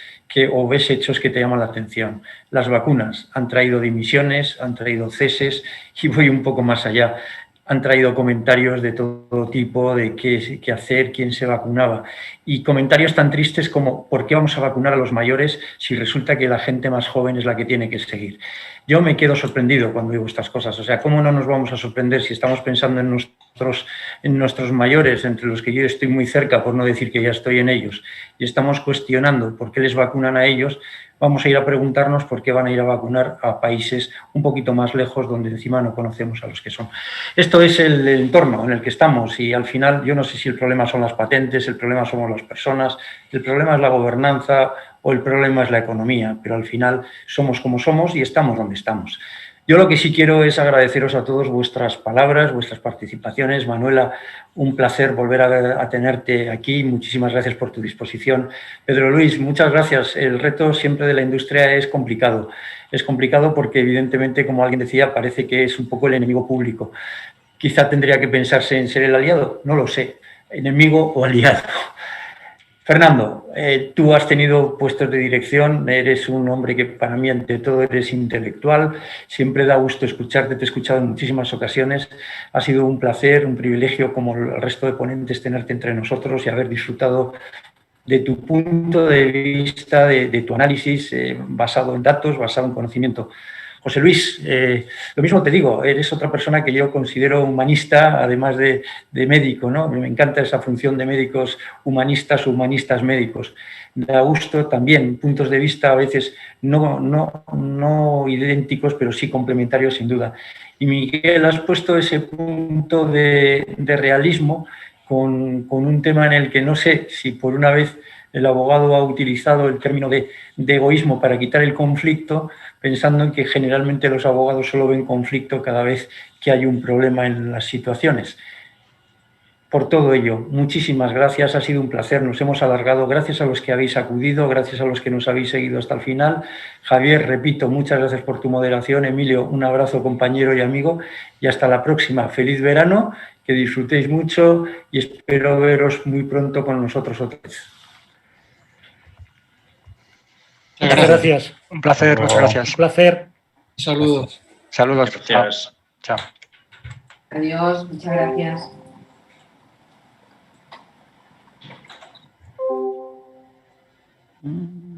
o ves hechos que te llaman la atención. Las vacunas han traído dimisiones, han traído ceses y voy un poco más allá. Han traído comentarios de todo tipo, de qué hacer, quién se vacunaba. Y comentarios tan tristes como ¿por qué vamos a vacunar a los mayores si resulta que la gente más joven es la que tiene que seguir? Yo me quedo sorprendido cuando digo estas cosas. O sea, ¿cómo no nos vamos a sorprender si estamos pensando en nuestros mayores, entre los que yo estoy muy cerca, por no decir que ya estoy en ellos, y estamos cuestionando por qué les vacunan a ellos? Vamos a ir a preguntarnos por qué van a ir a vacunar a países un poquito más lejos, donde encima no conocemos a los que son. Esto es el entorno en el que estamos y al final yo no sé si el problema son las patentes, el problema somos las personas, el problema es la gobernanza o el problema es la economía, pero al final somos como somos y estamos donde estamos. Yo lo que sí quiero es agradeceros a todos vuestras palabras, vuestras participaciones. Manuela, un placer volver a tenerte aquí. Muchísimas gracias por tu disposición. Pedro Luis, muchas gracias. El reto siempre de la industria es complicado. Es complicado porque, evidentemente, como alguien decía, parece que es un poco el enemigo público. Quizá tendría que pensarse en ser el aliado, no lo sé, enemigo o aliado. Fernando, tú has tenido puestos de dirección, eres un hombre que para mí ante todo eres intelectual, siempre da gusto escucharte, te he escuchado en muchísimas ocasiones, ha sido un placer, un privilegio como el resto de ponentes tenerte entre nosotros y haber disfrutado de tu punto de vista, de tu análisis basado en datos, basado en conocimiento. José Luis, lo mismo te digo, eres otra persona que yo considero humanista, además de médico, ¿no? Me encanta esa función de médicos humanistas o humanistas médicos. Da gusto también, puntos de vista a veces no idénticos, pero sí complementarios sin duda. Y Miguel, has puesto ese punto de realismo con un tema en el que no sé si por una vez el abogado ha utilizado el término de egoísmo para quitar el conflicto, pensando en que generalmente los abogados solo ven conflicto cada vez que hay un problema en las situaciones. Por todo ello, muchísimas gracias, ha sido un placer, nos hemos alargado, gracias a los que habéis acudido, gracias a los que nos habéis seguido hasta el final. Javier, repito, muchas gracias por tu moderación. Emilio, un abrazo compañero y amigo y hasta la próxima. Feliz verano, que disfrutéis mucho y espero veros muy pronto con nosotros otra vez. Muchas gracias. Un placer, muchas gracias. Un placer. Saludos. Saludos. Gracias. Chao. Adiós, muchas gracias. Mm.